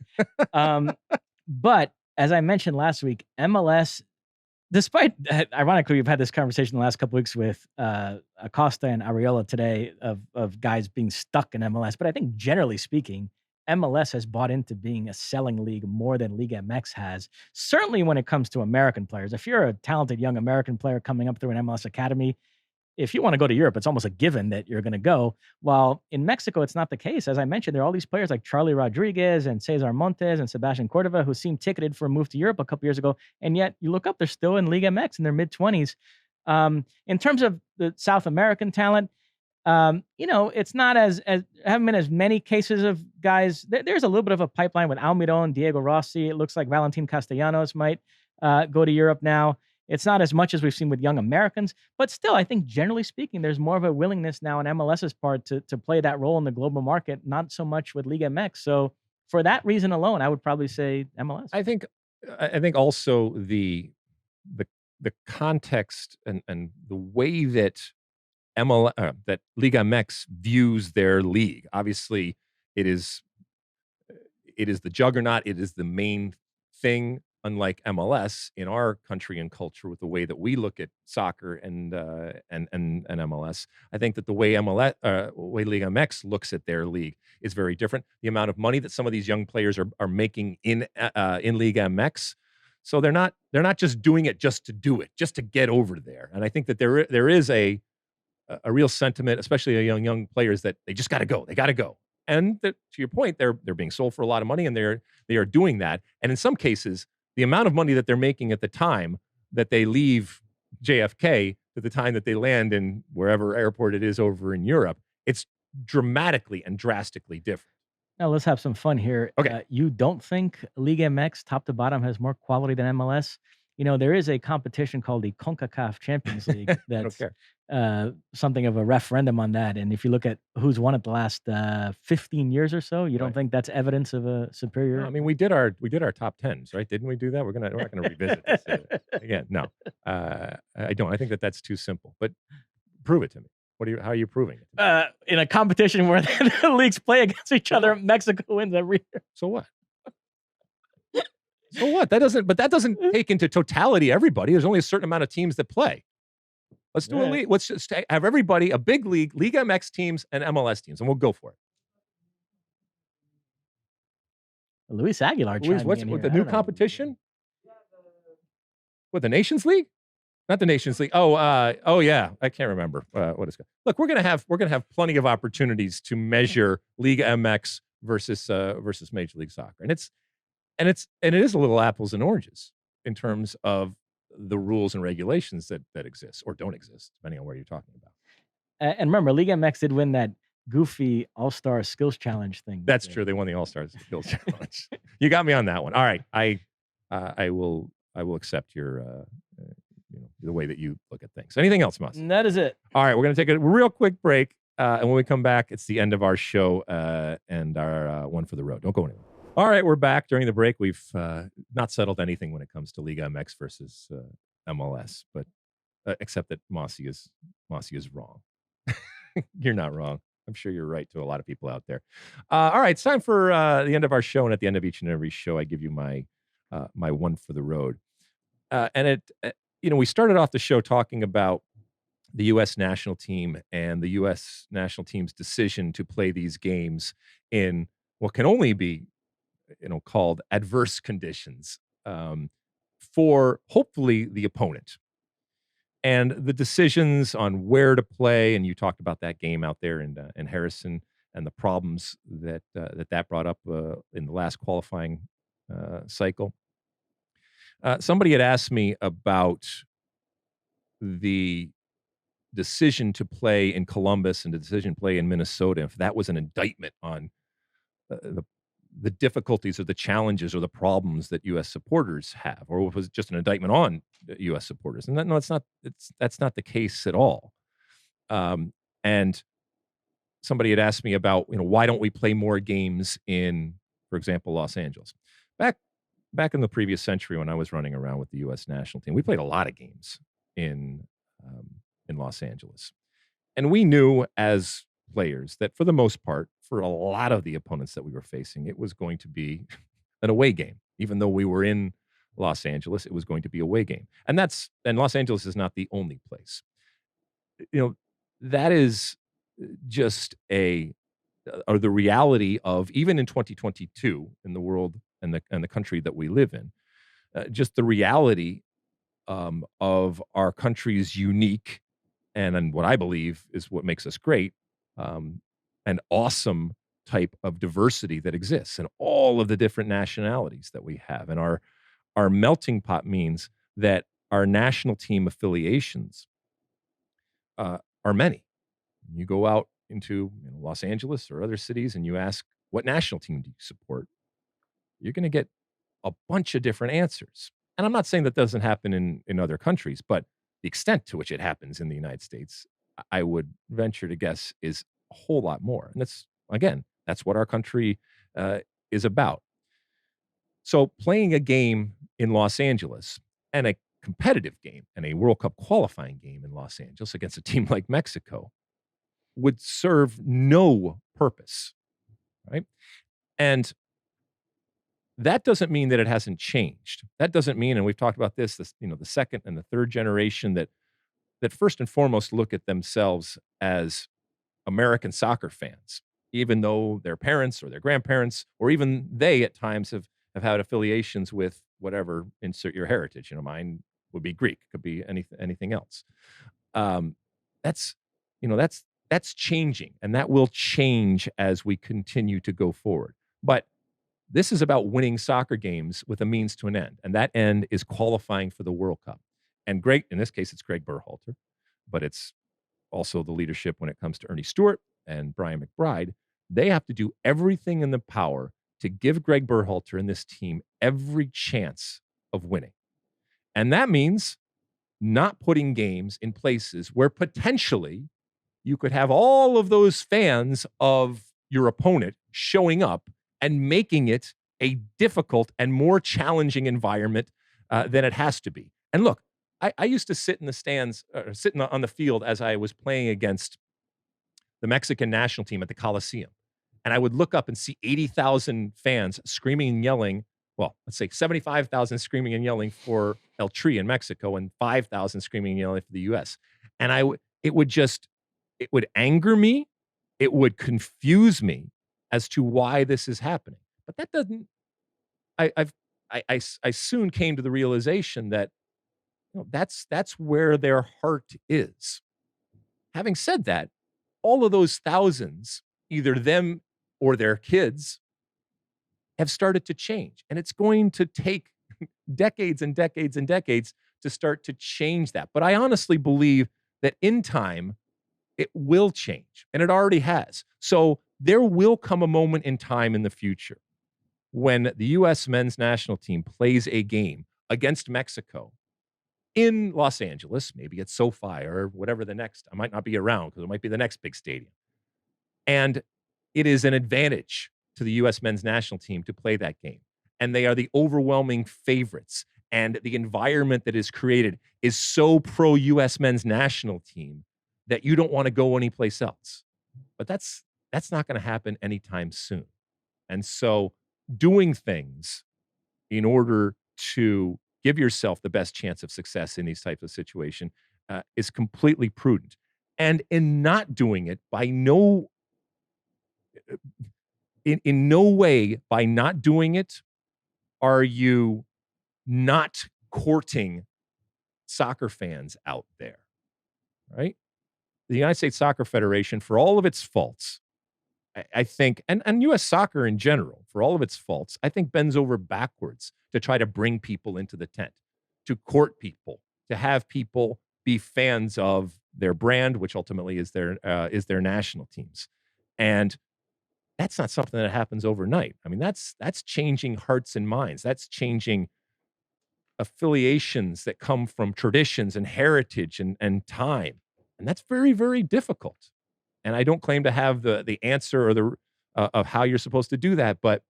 But as I mentioned last week, MLS, despite ironically, we've had this conversation the last couple weeks with Acosta and Ariola today of guys being stuck in MLS. But I think generally speaking, MLS has bought into being a selling league more than Liga MX has. Certainly when it comes to American players. If you're a talented young American player coming up through an MLS academy, if you want to go to Europe, it's almost a given that you're going to go. While in Mexico, it's not the case. As I mentioned, there are all these players like Charlie Rodriguez and Cesar Montes and Sebastian Cordova who seemed ticketed for a move to Europe a couple years ago. And yet you look up, they're still in Liga MX in their mid-20s. In terms of the South American talent, it's not as haven't been as many cases of guys. There's a little bit of a pipeline with Almiron, Diego Rossi. It looks like Valentin Castellanos might go to Europe now. It's not as much as we've seen with young Americans, but still, I think generally speaking, there's more of a willingness now on MLS's part to play that role in the global market, not so much with Liga MX. So for that reason alone, I would probably say MLS. I think also the context and the way that that Liga MX views their league. Obviously, it is it is the juggernaut. It is the main thing, unlike MLS in our country and culture, with the way that we look at soccer and MLS. I think that the way way Liga MX looks at their league is very different. The amount of money that some of these young players are making in Liga MX, so they're not just doing it just to do it, just to get over there. And I think that there is a real sentiment, especially young players, that they just got to go. They got to go. And to your point, they're being sold for a lot of money, and they are doing that. And in some cases, the amount of money that they're making at the time that they leave JFK to the time that they land in wherever airport it is over in Europe, it's dramatically and drastically different. Now let's have some fun here. Okay. You don't think Liga MX top to bottom has more quality than MLS? There is a competition called the CONCACAF Champions League I don't that's care. something of a referendum on that. And if you look at who's won it the last 15 years or so, you don't Right. think that's evidence of a superior? No, I mean, we did our top tens, right? Didn't we do that? We're not gonna revisit this again. No, I don't. I think that that's too simple. But prove it to me. How are you proving it? In a competition where the leagues play against each other, Mexico wins every year. So what? So what? That doesn't take into totality everybody. There's only a certain amount of teams that play. Let's do a league. Let's just have everybody, a big league, Liga MX teams and MLS teams, and we'll go for it. Luis Aguilar. Luis, what's with the new competition? What, the Nations League? Not the Nations League. Oh yeah. I can't remember what it's called. Look, we're gonna have plenty of opportunities to measure Liga MX versus Major League Soccer, and it is a little apples and oranges in terms of the rules and regulations that exist or don't exist, depending on where you're talking about. And remember, Liga MX did win that goofy All-Star Skills Challenge thing. That's true. They won the All-Star Skills Challenge. You got me on that one. All right. I will accept your the way that you look at things. Anything else, Mosse? That is it. All right. We're going to take a real quick break. And when we come back, it's the end of our show and our one for the road. Don't go anywhere. All right, we're back. During the break, we've not settled anything when it comes to Liga MX versus MLS, but except that Mosse is wrong. You're not wrong. I'm sure you're right to a lot of people out there. All right, it's time for the end of our show, and at the end of each and every show, I give you my one for the road. And we started off the show talking about the U.S. national team and the U.S. national team's decision to play these games in what can only be called adverse conditions for hopefully the opponent, and the decisions on where to play. And you talked about that game out there in Harrison and the problems that brought up in the last qualifying cycle. Somebody had asked me about the decision to play in Columbus and the decision to play in Minnesota, if that was an indictment on the difficulties or the challenges or the problems that U.S. supporters have, or was it just an indictment on U.S. supporters? And that's not the case at all. And somebody had asked me about, why don't we play more games in, for example, Los Angeles? Back in the previous century, when I was running around with the U.S. national team, we played a lot of games in Los Angeles, and we knew as players that for the most part, for a lot of the opponents that we were facing, it was going to be an away game. Even though we were in Los Angeles, it was going to be a away game. And Los Angeles is not the only place. That is just the reality of, even in 2022 in the world and the country that we live in, just the reality of our country's unique and what I believe is what makes us great, an awesome type of diversity that exists and all of the different nationalities that we have. And our melting pot means that our national team affiliations are many. You go out into Los Angeles or other cities and you ask, what national team do you support? You're going to get a bunch of different answers. And I'm not saying that doesn't happen in other countries, but the extent to which it happens in the United States, I would venture to guess, is a whole lot more. And that's what our country is about. So playing a game in Los Angeles, and a competitive game and a World Cup qualifying game in Los Angeles against a team like Mexico, would serve no purpose, right? And that doesn't mean that it hasn't changed. That doesn't mean, and we've talked about this, the second and the third generation that first and foremost look at themselves as American soccer fans, even though their parents or their grandparents, or even they at times have had affiliations with whatever, insert your heritage. Mine would be Greek, could be anything else. Um, that's, that's changing, and that will change as we continue to go forward. But this is about winning soccer games with a means to an end, and that end is qualifying for the World Cup. And Greg, in this case, it's Greg Berhalter, but it's also the leadership when it comes to Ernie Stewart and Brian McBride. They have to do everything in their power to give Greg Berhalter and this team every chance of winning. And that means not putting games in places where potentially you could have all of those fans of your opponent showing up and making it a difficult and more challenging environment than it has to be. And look, I used to sit in the stands, sitting on the field as I was playing against the Mexican national team at the Coliseum. And I would look up and see 80,000 fans screaming and yelling. Well, let's say 75,000 screaming and yelling for El Tri in Mexico and 5,000 screaming and yelling for the US. And it would anger me. It would confuse me as to why this is happening. But that doesn't, I soon came to the realization that that's where their heart is. Having said that, all of those thousands, either them or their kids, have started to change. And it's going to take decades and decades and decades to start to change that. But I honestly believe that in time, it will change. And it already has. So there will come a moment in time in the future when the U.S. men's national team plays a game against Mexico in Los Angeles, maybe at SoFi or whatever the next, I might not be around because it might be the next big stadium. And it is an advantage to the U.S. men's national team to play that game. And they are the overwhelming favorites. And the environment that is created is so pro-U.S. men's national team that you don't want to go anyplace else. But that's not going to happen anytime soon. And so doing things in order to give yourself the best chance of success in these types of situations is completely prudent. And in not doing it, in no way, by not doing it, are you not courting soccer fans out there, right? The United States Soccer Federation, for all of its faults, I think, and U.S. soccer in general, for all of its faults, I think bends over backwards to try to bring people into the tent, to court people, to have people be fans of their brand, which ultimately is their national teams. And that's not something that happens overnight. I mean, that's changing hearts and minds. That's changing affiliations that come from traditions and heritage and time. And that's very, very difficult. And I don't claim to have the answer or the of how you're supposed to do that, but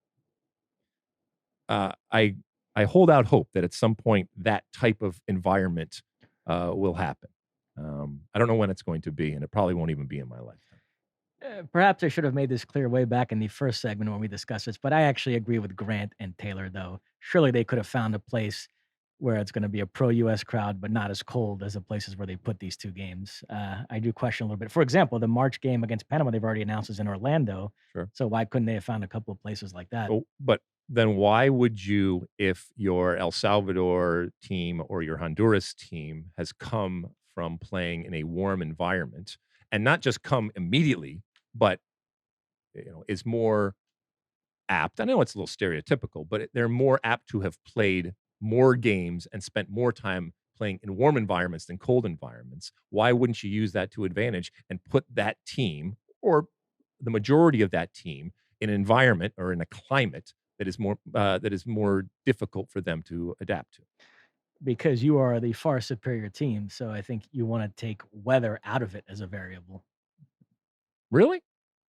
I hold out hope that at some point that type of environment will happen. I don't know when it's going to be, and it probably won't even be in my lifetime. Perhaps I should have made this clear way back in the first segment when we discussed this, but I actually agree with Grant and Taylor, though. Surely they could have found a place where it's going to be a pro-U.S. crowd, but not as cold as the places where they put these two games. I do question a little bit. For example, the March game against Panama, they've already announced is in Orlando. Sure. So why couldn't they have found a couple of places like that? But then why would you, if your El Salvador team or your Honduras team has come from playing in a warm environment, and not just come immediately, but is more apt. I know it's a little stereotypical, but they're more apt to have played more games and spent more time playing in warm environments than cold environments. Why wouldn't you use that to advantage and put that team, or the majority of that team, in an environment or in a climate that is more difficult for them to adapt to? Because you are the far superior team, so I think you want to take weather out of it as a variable. Really?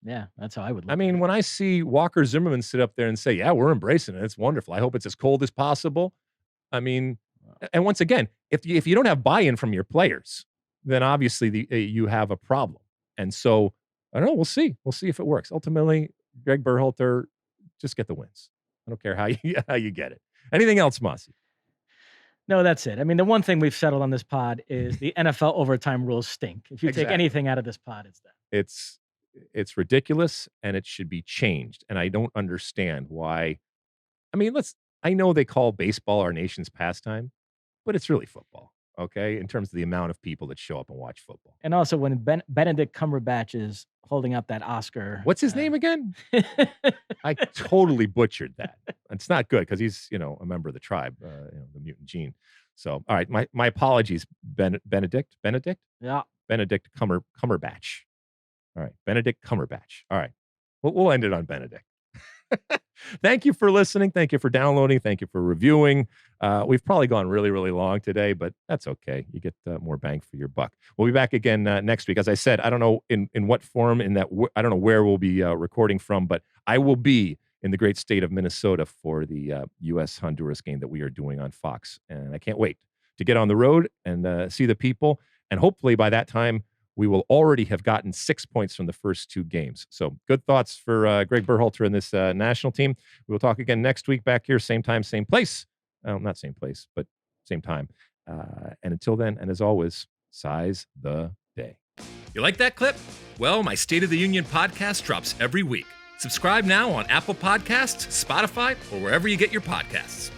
Yeah, that's how I would look I mean, at it. when I see Walker Zimmerman sit up there and say, "Yeah, we're embracing it. It's wonderful. I hope it's as cold as possible." I mean, and once again, if you don't have buy-in from your players, then obviously you have a problem. And so I don't know. We'll see. We'll see if it works. Ultimately, Greg Berhalter, just get the wins. I don't care how you get it. Anything else, Mosse? No, that's it. I mean, the one thing we've settled on this pod is the NFL overtime rules stink. If you take anything out of this pod, it's that. It's ridiculous, and it should be changed. And I don't understand why. I mean, I know they call baseball our nation's pastime, but it's really football, okay? In terms of the amount of people that show up and watch football. And also when Benedict Cumberbatch is holding up that Oscar. What's his name again? I totally butchered that. It's not good because he's, a member of the tribe, the mutant gene. So, all right, my apologies, Benedict? Yeah. Benedict Cumberbatch. All right, Benedict Cumberbatch. All right, we'll end it on Benedict. Thank you for listening. Thank you for downloading. Thank you for reviewing. We've probably gone really, really long today, but that's okay. You get more bang for your buck. We'll be back again next week. As I said, I don't know in what form, I don't know where we'll be recording from, but I will be in the great state of Minnesota for the U.S.-Honduras game that we are doing on Fox. And I can't wait to get on the road and see the people. And hopefully by that time, we will already have gotten 6 points from the first 2 games. So good thoughts for Greg Berhalter and this national team. We will talk again next week back here, same time, same place. Not same place, but same time. And until then, and as always, size the day. You like that clip? Well, my State of the Union podcast drops every week. Subscribe now on Apple Podcasts, Spotify, or wherever you get your podcasts.